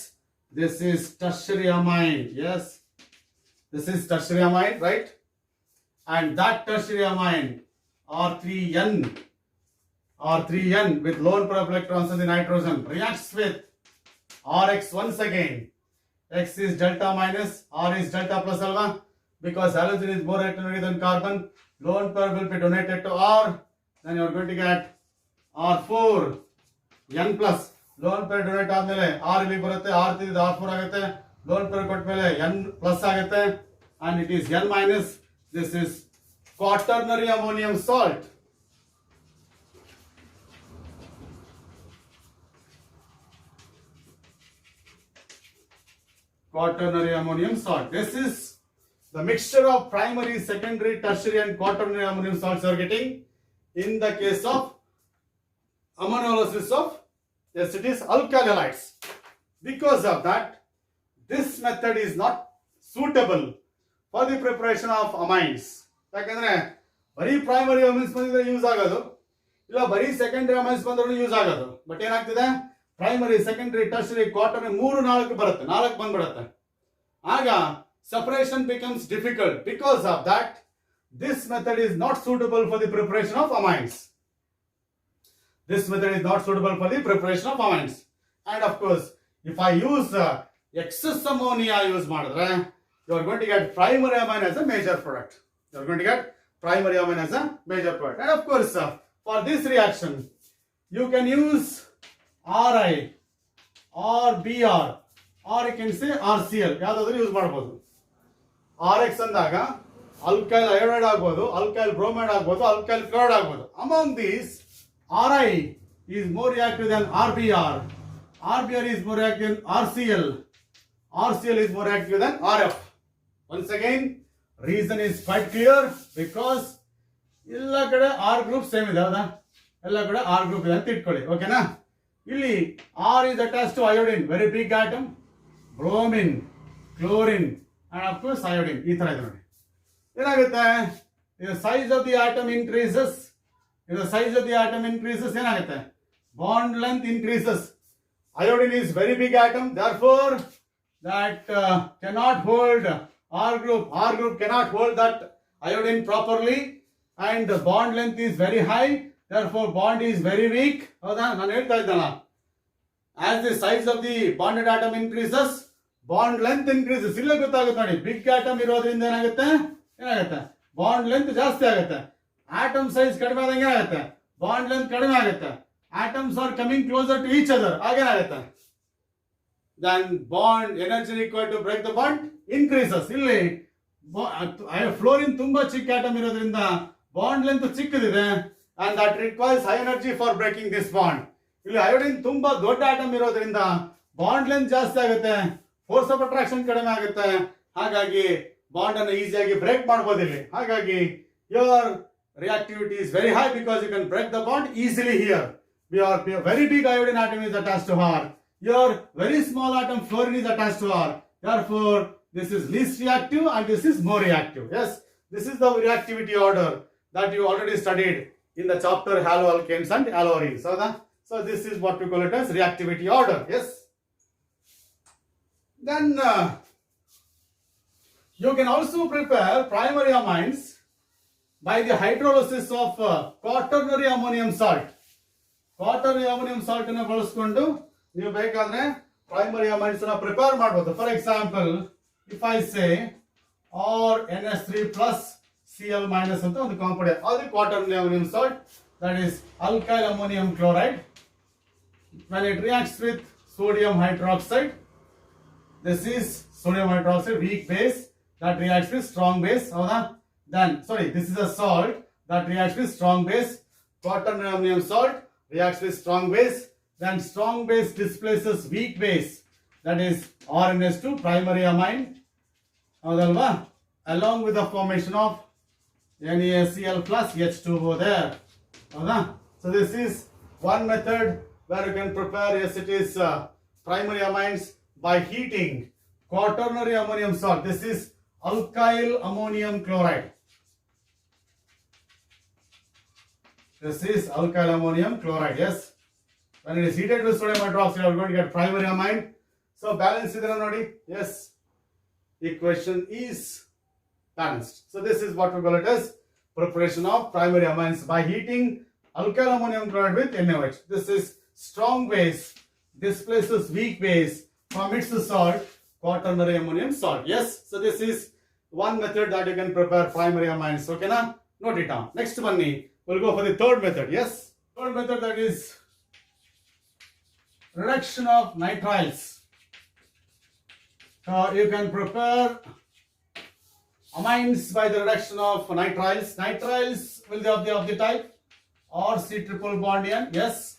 This is tertiary amine. Yes, this is tertiary amine, right? And that tertiary amine R3N with lone pair of electrons in the nitrogen reacts with RX once again. X is delta minus, R is delta plus alpha. Because halogen is more active than carbon, lone pair will be donated to R. Then you are going to get R4 N plus. Lone pair donate ಆದ್ಮೇಲೆ R ಇಲ್ಲಿ ಬರುತ್ತೆ, R ತಿಂದ R4 ಆಗುತ್ತೆ. Lone pair ಕೊಟ್ಮೇಲೆ N plus ಆಗುತ್ತೆ, and it is N minus. This is quaternary ammonium salt. Quaternary ammonium salt. This is the mixture of primary, secondary, tertiary and quaternary ammonium salts you are getting in the case of ammonolysis of acetous alkyl halides. Because of that, this method is not suitable for the preparation of amines. ಯಾಕಂದ್ರೆ ಬರೀ primary amines ಬಂದಿದ್ರೆ use ಆಗೋದು, ಇಲ್ಲ ಬರೀ secondary amines ಬಂದ್ರೂ use ಆಗೋದು. But ಏನಾಗ್ತಿದೆ, primary, secondary, tertiary, ಕ್ವಾರ್ಟರ್ನರಿ 3-4 ಬರುತ್ತೆ, 4 ಬಂದ್ಬಿಡುತ್ತೆ. ಆಗ separation becomes difficult. Because of that, this method is not suitable for the preparation of amines. This method is not suitable for the preparation of amines. And of course, if I use excess ammonia use madidre, you are going to get primary amine as a major product. You are going to get primary amine as a major product. And of course, for this reaction, you can use RI or BR, or you can say RCl. ಯಾವ್ದಾದ್ರು use ಮಾಡಬಹುದು. RX ಅಂದಾಗ alkyl iodide ಆಗ್ಬೋದು, alkyl bromide ಆಗ್ಬೋದು, alkyl chloride ಆಗ್ಬೋದು. Among these, RI is more reactive than RBR. RBR is more reactive than RCl. RCl is more reactive than RF. Once again, reason is quite clear, because ಎಲ್ಲ ಕಡೆ R group same ಇದೆ, ಹೌದಾ? ಎಲ್ಲ ಕಡೆ R group ಇದೆ ಅಂತ ಇಟ್ಕೊಳ್ಳಿ, ಓಕೆನಾ? ಇಲ್ಲಿ R is attached to iodine, very big atom, bromine, chlorine, and of course iodine. ಈ ತರ ಇದೆ ನೋಡಿ. ಏನಾಗುತ್ತೆ, the size of the atom increases. If the size of the atom increases, ಏನಾಗುತ್ತೆ, bond length increases. Iodine is very big atom, therefore that cannot hold R group. R group cannot hold that iodine properly, and the bond length is very high, therefore bond is very weak. ಹೌದಾ, ನಾನು ಹೇಳ್ತಾ ಇದ್ದಲ್ಲ, as the size of the bonded atom increases, bond length increases. ಇಲ್ಲೇ ಗೊತ್ತಾಗುತ್ತೆ ನೋಡಿ, big atom ಇರೋದ್ರಿಂದ ಏನಾಗುತ್ತೆ, bond length ಜಾಸ್ತಿ ಆಗುತ್ತೆ. ಆಟಮ್ ಸೈಜ್ ಕಡಿಮೆ ಆದಂಗೆ ಏನಾಗುತ್ತೆ, ಬಾಂಡ್ ಲೆಂತ್ ಕಡಿಮೆ ಆಗುತ್ತೆ. Atoms are coming closer to each other, ಆಗೇನಾಗುತ್ತೆ, then bond energy required to break the bond increases. ಇಲ್ಲಿ ಫ್ಲೋರಿನ್ ತುಂಬಾ ಚಿಕ್ಕ ಆಟಮ್ ಇರೋದ್ರಿಂದ ಬಾಂಡ್ ಲೆಂತ್ ಚಿಕ್ಕದಿದೆ, and that requires high energy for breaking this bond. ಇಲ್ಲಿ iodine ತುಂಬಾ ದೊಡ್ಡ ಆಟಮ್ ಇರೋದ್ರಿಂದ ಬಾಂಡ್ ಲೆಂತ್ ಜಾಸ್ತಿ ಆಗುತ್ತೆ, ಫೋರ್ಸ್ ಆಫ್ ಅಟ್ರಾಕ್ಷನ್ ಕಡಿಮೆ ಆಗುತ್ತೆ. ಹಾಗಾಗಿ ಬಾಂಡ್ ಅನ್ನು ಈಸಿಯಾಗಿ ಬ್ರೇಕ್ ಮಾಡಬಹುದು ಇಲ್ಲಿ. ಹಾಗಾಗಿ your reactivity is very high because you can break the bond easily here. Your very big iodine atom is attached to R. Your very small atom fluorine is attached to R. Therefore, this is least reactive and this is more reactive. Yes, this is the reactivity order that you already studied in the chapter haloalkanes and haloarenes. So this is what we call it as reactivity order. Yes. Then you can also prepare primary amines by the hydrolysis of quaternary ammonium salt. Quaternary ammonium salt ಅನ್ನು ಬಳಸಿಕೊಂಡು ನೀವು ಬೇಕಾದ್ರೆ primary amines ಅನ್ನು prepare ಮಾಡಬಹುದು. For example, if I say RNH3 plus Cl minus ಅಂತ ಒಂದು compound, ಅದು quaternary ammonium salt, that is alkyl ammonium chloride. When it reacts with sodium hydroxide, this is sodium hydroxide, weak base, that reacts with strong base. Then, this is a salt that reacts with strong base. Quaternary ammonium salt reacts with strong base. Then strong base displaces weak base, that is RNH2, primary amine, along with the formation of NaCl plus H2O there. So this is one method where you can prepare acetous primary amines by heating quaternary ammonium salt. This is alkyl ammonium chloride. This is alkyl ammonium chloride, yes. When it is heated with sodium hydroxide, we are going to get primary amine. So balance idra nodi, yes. Equation is balanced. So this is what we call it as preparation of primary amines by heating alkyl ammonium chloride with NaOH. This is strong base displaces weak base from its salt, quaternary ammonium salt. Yes, so this is one method that you can prepare primary amines. Okay, now note it down. Next one, we'll go for the third method. Yes, third method, that is reduction of nitriles. You can prepare amines by the reduction of nitriles. Nitriles will be of the type RC triple bond N. Yes,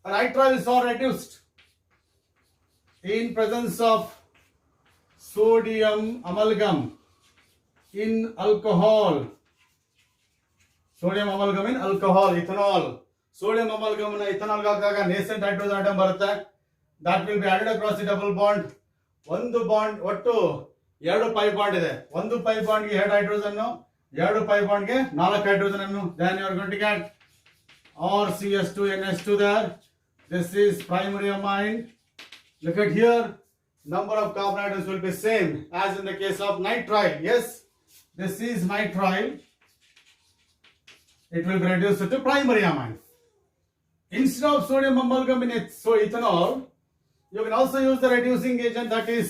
nitriles are reduced in presence of sodium amalgam in alcohol. Sodium amalgam in alcohol, ethanol. Sodium amalgam in ethanol ga nascent hydrogen atom barutte. That will be added across the double bond. One bond, ಒಟ್ಟು 2 pi bond ಇದೆ. ಒಂದು pi bond ಗೆ 2 hydrogen, 2 pi bond ಗೆ 4 hydrogen ಅನ್ನು. Then you are going to get RCS2 NH2 there. This is primary amine. Look at here, number of carbon atoms will be same as in the case of nitrile. Yes, this is nitrile. It will be reduced to primary amine. Instead of sodium amalgam in ethanol, you can also use the reducing agent, that is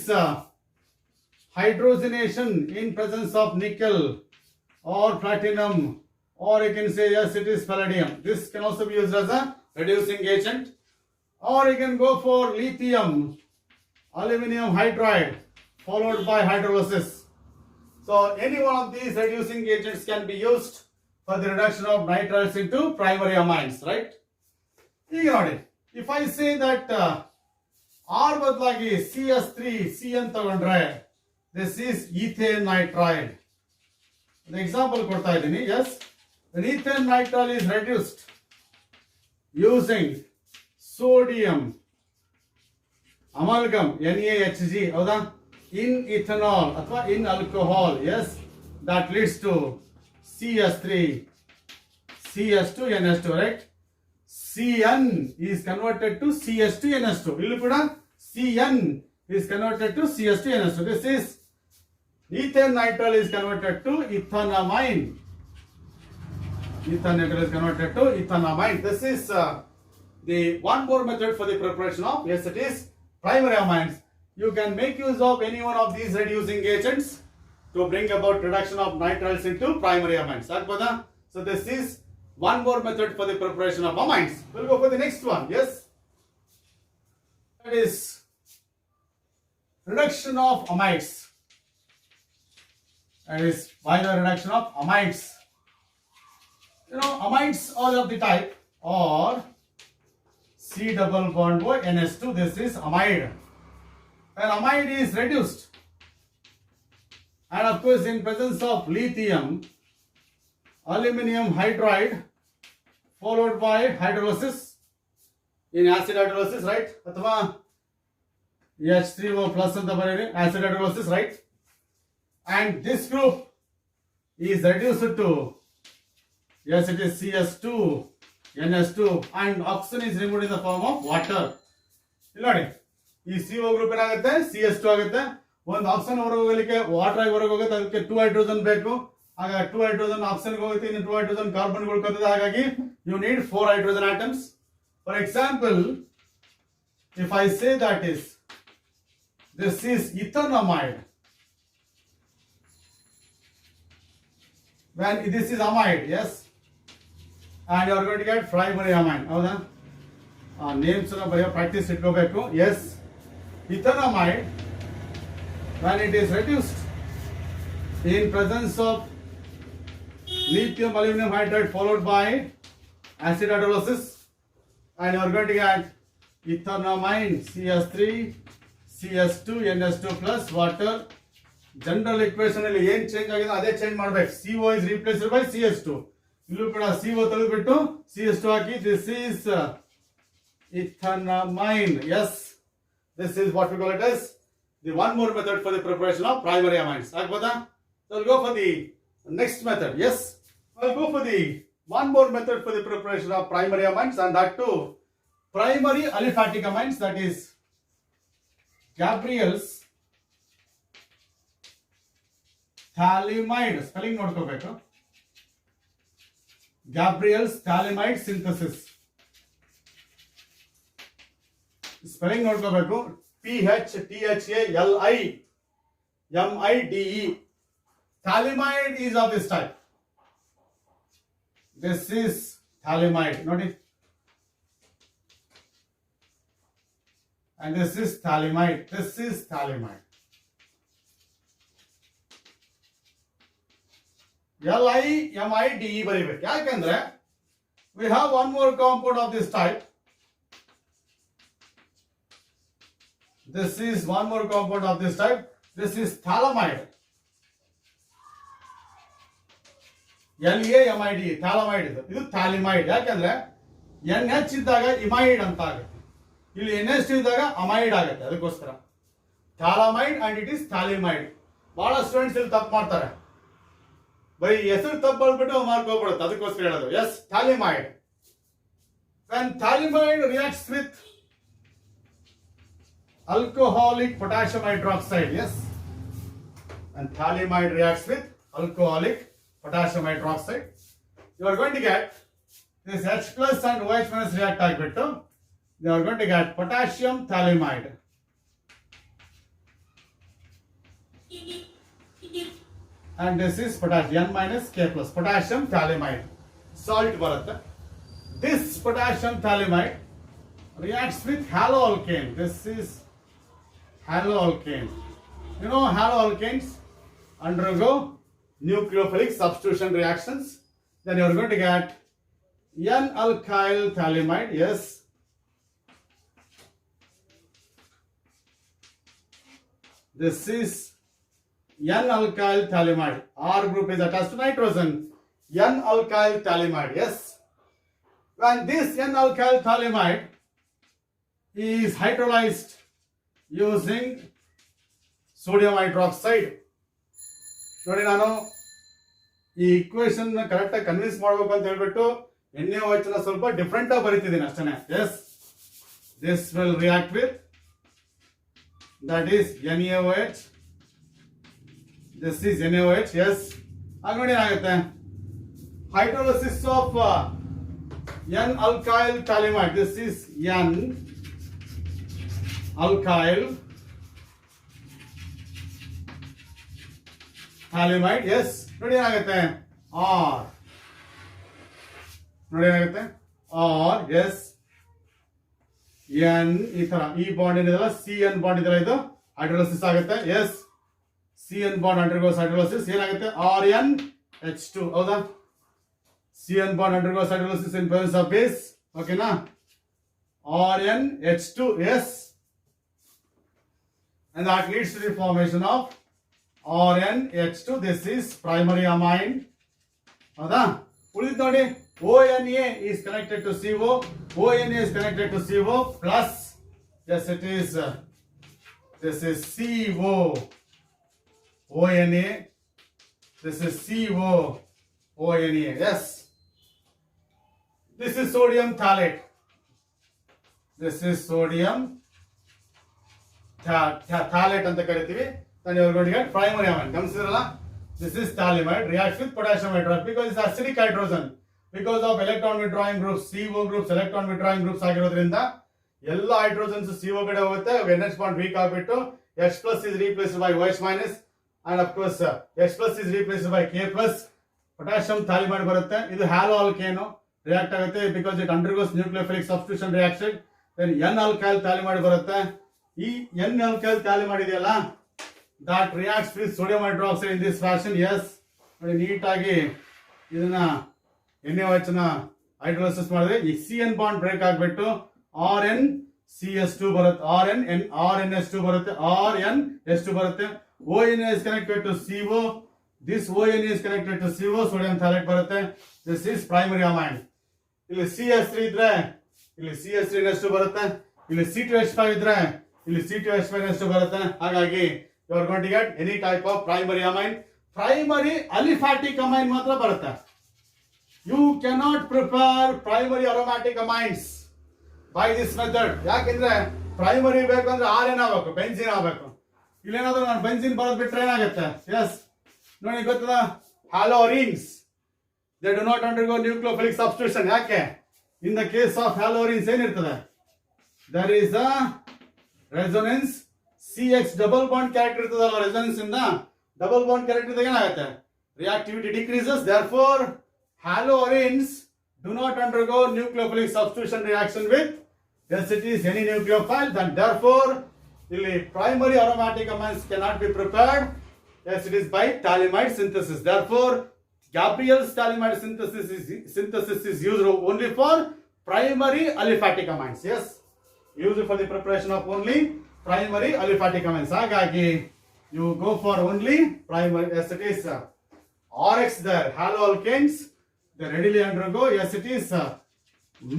hydrogenation in presence of nickel or platinum, or you can say yes, it is palladium. This can also be used as a reducing agent. Or you can go for lithium, aluminum hydride followed by hydrolysis. So any one of these reducing agents can be used for the reduction of nitriles into primary amines, right? You got it. If I say that R badlagi CS3 C ಅಂತ ತಗೊಂಡ್ರೆ, this is ethane nitride. The example ಕೊಡ್ತಾ ಇದ್ದೀನಿ. Yes, when ethane nitride is reduced using sodium amalgam NaHG ಹೌದಾ in ethanol ಅಥವಾ in alcohol, yes, that leads to CS3 CS2 NH2, right? Cn is converted to CS2 NH2. ಇಲ್ಲಿ ಕೂಡ Cn is converted to CS2 NH2. This is ethane nitrile is converted to ethanamine. Ethane nitrile is converted to ethanamine. This is the one more method for the preparation of, yes, it is primary amines. You can make use of any one of these reducing agents to bring about reduction of nitriles into primary amines. So this is one more method for the preparation of amines. We'll go for the next one. Yes, that is reduction of amides. That is by the reduction of amides. You know, amides are of the type or C double bond O NH2. This is amide. When amide is reduced, and of course in presence of lithium, aluminum hydride followed by hydrolysis in acid hydrolysis, right? Athwa H3O plus anta bariyri acid hydrolysis, right? And this group is reduced to, yes, it is CS2 NH2, and oxygen is removed in the form of water. ಇಲ್ಲಿ ನೋಡಿ, ಈ CO group ಏನಾಗುತ್ತೆ, CS2 ಆಗುತ್ತೆ. ಒಂದು oxygen ಹೊರಗೆ ಹೋಗಲಿಕ್ಕೆ water ಆಗಿ ಹೊರಗೆ ಹೋಗುತ್ತೆ, ಅದಕ್ಕೆ 2 ಹೈಡ್ರೋಜನ್ ಬೇಕು. ಆಗ 2 ಹೈಡ್ರೋಜನ್ ಆಕ್ಸಿಜನ್ ಹೋಗುತ್ತೆ, ಇನ್ನು 2 ಹೈಡ್ರೋಜನ್ ಕಾರ್ಬನ್ ಉಳ್ಕೊತದೆ. ಹಾಗಾಗಿ you need 4 hydrogen atoms. For example, if I say that is this is ethanamide, when this is amide, yes, and you are going to get primary amine. ಹೌದಾ? Names ಬರೆಯೋ practice ಇಟ್ಕೋಬೇಕು. Yes, ethanamide, when it is reduced in presence of lithium aluminum hydride followed by acid hydrolysis, and you are going to get ethanamine CS3 CS2 NH2 plus water. General equation ಅಲ್ಲಿ ಏನ್ change ಆಗಿದೆ ಅದೇ change ಮಾಡಬೇಕು. CO is replaced by CS2. ಇಲ್ಲೂ ಕೂಡ CO ತೆಗೆದುಬಿಟ್ಟು CS2 hockey. This is ethanamine. Yes, this is what we call it as the one more method for the preparation of primary amines. So we'll go for the next method. Yes, I'll go for the one more method for the preparation of primary amines, and that too primary aliphatic amines, that is Gabriel's phthalimide. Spelling nodkobeku. Gabriel's phthalimide synthesis. Spelling nodkobeku. PHTHALIMIDE. Phthalimide is of this type. This is phthalimide. Notice. And this is phthalimide. This is phthalimide. LIMIDE ಬರಿಬೇಕು. ಯಾಕಂದ್ರೆ we have one more compound of this type. This is one more compound of this type. This is phthalimide. LAMIDE, phthalimide ಇದು phthalimide. ಯಾಕಂದ್ರೆ NH ಇದ್ದಾಗ ಇಮೈಡ್ ಅಂತ ಆಗುತ್ತೆ, ಇಲ್ಲಿ NH ಇದ್ದಾಗ amide ಆಗುತ್ತೆ, ಅದಕ್ಕೋಸ್ಕರ phthalimide and it is phthalimide. ಬಹಳ ಸ್ಟೂಡೆಂಟ್ಸ್ ಇಲ್ಲಿ ತಪ್ಪು ಮಾಡ್ತಾರೆ, ಬರೀ ಹೆಸರು ತಪ್ಪು ಹೇಳ್ಬಿಟ್ಟು ಮಾರ್ಕ್ ಹೋಗ್ಬಿಡುತ್ತೆ, ಅದಕ್ಕೋಸ್ಕರ ಹೇಳೋದು. Yes, phthalimide. When phthalimide reacts with alcoholic potassium hydroxide, yes, and phthalimide reacts with alcoholic potassium hydroxide, you are going to get this H plus and OH minus react agbiಟ್ಟು you are going to get potassium phthalimide. And this is potassium N minus K plus potassium phthalimide. Salt ಬರುತ್ತೆ. This potassium phthalimide reacts with haloalkane. This is haloalkane. You know, haloalkanes undergo nucleophilic substitution reactions. Then you are going to get N-alkyl phthalimide. Yes. This is N-alkyl phthalimide. R group is attached to nitrogen. N-alkyl phthalimide. Yes. When this N-alkyl phthalimide is hydrolyzed using sodium hydroxide. ನೋಡಿ, ನಾನು ಈ equation correct ಆಗಿ convince ಮಾಡಬೇಕು ಅಂತ ಹೇಳ್ಬಿಟ್ಟು NaOH ನ ಸ್ವಲ್ಪ different ಆಗಿ ಬರೀತಿದ್ದೀನಿ ಅಷ್ಟೇ. Yes, this will react with that is NaOH. This is NaOH. Yes, ಆಗ ನೋಡಿ ಏನಾಗುತ್ತೆ, hydrolysis of N-alkyl phthalimide. This is N-alkyl phthalimide. Yes, ನೋಡಿ ಏನಾಗುತ್ತೆ, R. ನೋಡಿ ಏನಾಗುತ್ತೆ, R. Yes, N ಈ ತರ ಈ ಬಾಂಡ್ ಏನಿದೆಲ್ಲ CN ಬಾಂಡ್ ಇದೆಲ್ಲ, ಇದು ಹೈಡ್ರೋಲಿಸಿಸ್ ಆಗುತ್ತೆ. Yes, CN bond undergoes hydrolysis, ಏನಾಗುತ್ತೆ RnH2. ಹೌದಾ? CN bond undergoes hydrolysis in presence of base. Okay, na? RnH2. Yes. And that leads to the formation of RnH2. This is primary amine. Howda? Ulid nodi, ONA is connected to CO. ONA is connected to CO plus. Yes, it is. This is CO. ONA. This is CO. ONA. Yes. This is sodium phthalate. This is sodium phthalate ಅಂತ ಕರಿತೀವಿ. Then you are going to get primary amine. ಗಮನಿಸಿದ್ರಲ್ಲ, this is phthalimide reacts with potassium hydroxide because it's acidic hydrogen. Because of electron withdrawing groups, CO groups electron withdrawing groups ಆಗಿರೋದ್ರಿಂದ ಎಲ್ಲ hydrogens CO ಕಡೆ ಹೋಗುತ್ತೆ. NH bond weak ಆಗಿಬಿಟ್ಟು H plus is replaced by OH minus, and of course H plus is replaced by K plus. Potassium phthalimide ಬರುತ್ತೆ. ಇದು haloalkane react ಆಗುತ್ತೆ because it undergoes nucleophilic substitution reaction. Then N-alkyl phthalimide ಬರುತ್ತೆ. ಈ N-alkyl phthalimide ಇದೆಯಲ್ಲ, that reacts with sodium hydroxide in this fashion. Yes, ನೋಡಿ ನೀಟಾಗಿ ಇದನ್ನ NaOH ನ ಹೈಡ್ರೋಲಿಸಿಸ್ ಮಾಡಿದ್ರೆ ಈ CN ಬಾಂಡ್ ಬ್ರೇಕ್ ಆಗಿಬಿಟ್ಟು RnCS2 ಬರುತ್ತೆ, RnH2 ಬರುತ್ತೆ, RnH2 ಬರುತ್ತೆ. ONA is connected to CO. This ONA is connected to CO, sodium phthalate ಬರುತ್ತೆ. This is primary amine. ಇಲ್ಲಿ CH3 ಇದ್ರೆ ಇಲ್ಲಿ CH3H2 ಬರುತ್ತೆ, ಇಲ್ಲಿ C2H5 ಇದ್ರೆ ಇಲ್ಲಿ C2H5 ಬರುತ್ತೆ. ಹಾಗಾಗಿ you are going to get any type of primary amine. Primary aliphatic amine ಮಾತ್ರ ಬರುತ್ತೆ. You cannot prepare primary aromatic amines by this method. ಯಾಕೆಂದ್ರೆ ಪ್ರೈಮರಿ ಬೇಕಂದ್ರೆ ಆರ್ ಏನಾಗಬೇಕು, ಬೆಂಜಿನ್ ಆಗಬೇಕು. ಇಲ್ಲೇನಾದ್ರೂ ನಾನು ಬೆಂಜಿನ್ ಬರೋದು ಬಿಟ್ರೆ ಏನಾಗುತ್ತೆ? ಎಸ್ ನೋಡಿ ಗೊತ್ತದ, haloarenes they do not undergo nucleophilic substitution. ಯಾಕೆ? In the case of haloarenes ಏನಿರ್ತದೆ, there is a resonance CX double bond character ಇರ್ತದಲ್ಲ, ರೆಸೊನೆನ್ಸ್ ಇಂದ ಡಬಲ್ ಬಾಂಡ್ ಕ್ಯಾರೆಕ್ಟರ್ ಇದ್ದಾಗ ಏನಾಗುತ್ತೆ, reactivity decreases. therefore haloarenes do not undergo nucleophilic substitution reaction with acetylene any nucleophile, and therefore the primary aromatic amines cannot be prepared as it is by phthalimide synthesis. Therefore Gabriel's phthalimide synthesis is used only for primary aliphatic amines. Yes, used for the preparation of only primary aliphatic amines. Hagagi you go for only primary acetylene RX there, haloalkanes, they readily undergo acetylene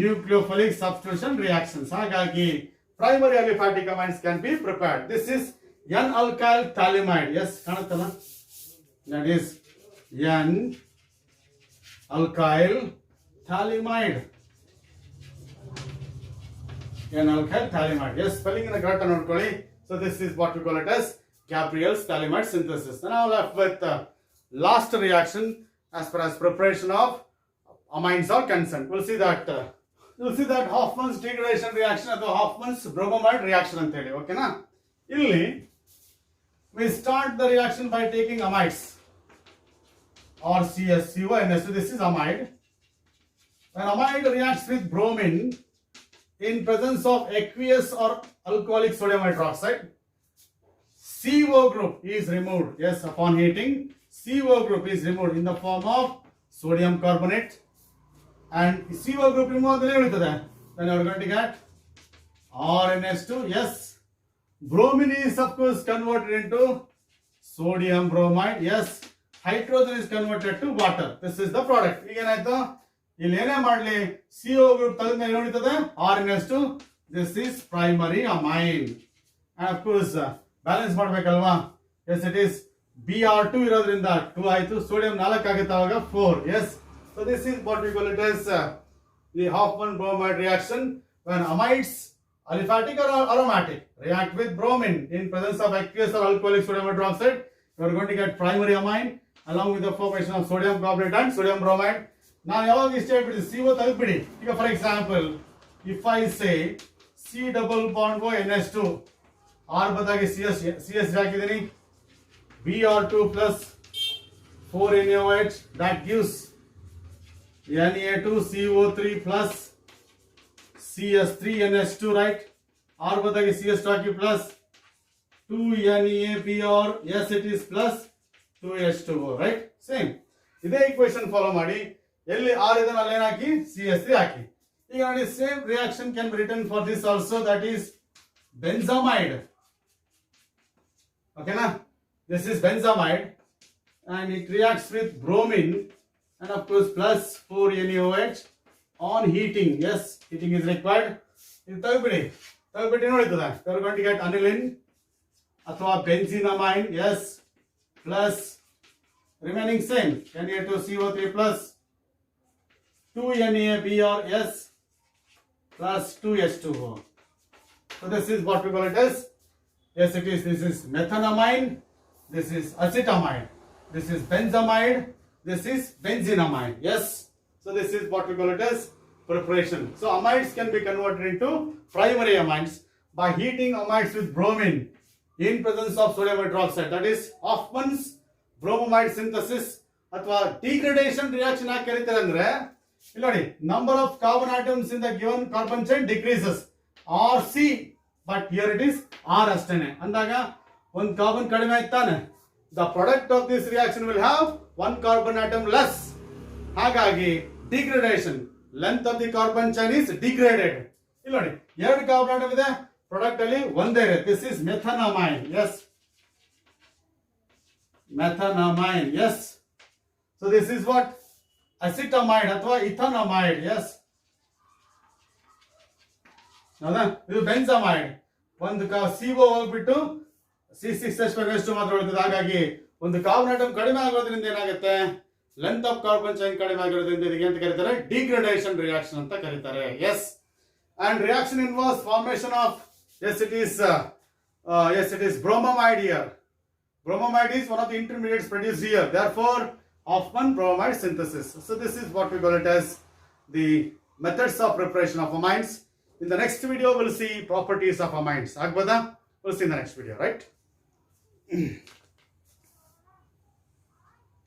nucleophilic substitution reactions. Hagagi primary aliphatic amines can be prepared. This is N-alkyl phthalimide. Yes, kanatala, that is N-alkyl phthalimide. N-alkyl phthalimide. Yes, spelling in the correct nodಕೊಳ್ಳಿ. So this is what we call it as Gabriel's phthalimide synthesis. And now left with last reaction as far as preparation of amines are concerned. We'll see that Hoffman's degradation reaction ಅಥವಾ Hoffman's bromamide reaction ಅಂತ ಹೇಳಿ. ಓಕೆನಾ? ಇಲ್ಲಿ we start the reaction by taking amides or CSCO NS2. This is amide. When amide reacts with bromine in presence of aqueous or alcoholic sodium hydroxide, CO group is removed. Yes, upon heating, CO group is removed in the form of sodium carbonate. And CO group removed, then you are going to get RNS2. Yes, bromine is of course converted into sodium bromide. Yes, hydrogen is converted to water. This is the product. ಈಗ ಏನಾಯ್ತು, ಇಲ್ಲಿ ಏನೇ ಮಾಡಲಿ CO group ತೆಗೆದ ಮೇಲೆ ಏನಿರ್ತದೆ, RNS2. This is primary amine. And of course balance ಮಾಡಬೇಕಲ್ವಾ. Yes, it is Br2 ಇರೋದ್ರಿಂದ 2 ಆಯ್ತು, ಸೋಡಿಯಂ 4 ಆಗುತ್ತೆ, ಆವಾಗ 4. Yes, so this is what we call it as the Hoffman bromide reaction. When amides, aliphatic or aromatic, react with bromine in presence of aqueous or alcoholic sodium hydroxide, you are going to get primary amine along with the formation of sodium carbonate and sodium bromide. Now ಯಾವಾಗ ಇಷ್ಟ ಹೇಳ್ಬಿಡಿ, CO ತೆಗೆದ್ಬಿಡಿ. ಈಗ for example if I say C double bond O NH2, R ಬದಲಾಗಿ CS ಹಾಕಿದ್ದೀನಿ, Br2 plus 4NaOH, that gives Na2CO3 plus CS3NH2, right? R ಬದಲಾಗಿ CS2 hockey plus 2NaBr, yes it is plus 2H2O, right? Same. ಇದೇ equation follow ಮಾಡಿ, ಎಲ್ಲಿ R ಇದೆ ಅಲ್ಲಿ ಏನು ಹಾಕಿ, CS3 ಹಾಕಿ. ಈಗ ನೋಡಿ, same reaction can be written for this also, that is benzamide. Okay na? This is benzamide and it reacts with bromine and of course plus 4NaOH on heating. Yes, heating is required. ಇದು ತೆಗೆದ್ಬಿಟ್ಟು ನೋಡಿತದೆ, you are going to get aniline ಅಥವಾ benzenamine. Yes, plus remaining same Na2CO3 plus 2NaBr, yes, plus 2H2O. So this is what we call it as, yes it is, this is methanamine, this is acetamide, this is benzamide, this is benzenamide. Yes, so this is what we call it as preparation. So amides can be converted into primary amines by heating amides with bromine in presence of sodium hydroxide. That is Hoffman's bromamide synthesis ಅಥವಾ degradation reaction ಯಾಕೆ ಕರೀತಾರೆ ಅಂದ್ರೆ, ಇಲ್ಲಿ ನೋಡಿ, number of carbon atoms in the given carbon chain decreases, RC, but here it is R ಅಷ್ಟೇನೆ. ಅಂದಾಗ ಒಂದು carbon ಕಡಿಮೆ ಆಯ್ತಾನೆ, the product of this reaction will have one carbon atom less. ಹಾಗಾಗಿ degradation, length of the carbon chain is degraded. ಇಲ್ಲಿ ನೋಡಿ, ಎರಡು carbon atom ಇದೆ, product ಅಲ್ಲಿ ಒಂದೇ ಇದೆ. This is methanamine. Yes, methanamine. Yes, so this is what acetamide ಅಥವಾ ethanamide. Yes, ಹೌದಾ? ಇದು benzamide. ಒಂದು CO ಹೋಗ್ಬಿಟ್ಟು C6H5S2 ಮಾತ್ರ ಉಳಿತದೆ. ಹಾಗಾಗಿ ಒಂದು ಕಾರ್ಬನ್ ಆಟಮ್ ಕಡಿಮೆ ಆಗೋದ್ರಿಂದ ಏನಾಗುತ್ತೆ, ಲೆಂತ್ ಆಫ್ ಕಾರ್ಬನ್ ಚೈನ್ ಕಡಿಮೆ ಆಗಿರೋದ್ರಿಂದ ಇದಕ್ಕೆ ಅಂತ ಕರೀತಾರೆ ಡಿಗ್ರೇಡೇಷನ್ ರಿಯಾಕ್ಷನ್ ಅಂತ ಕರೀತಾರೆ. Yes, and reaction involves formation of it is bromamide here. Bromamide is one of the intermediates produced here. Therefore, Hoffman bromide synthesis. So this is what we call it as the methods of preparation of amines. In the next video, we'll see properties of amines. Agbada, we'll see in the next video, right?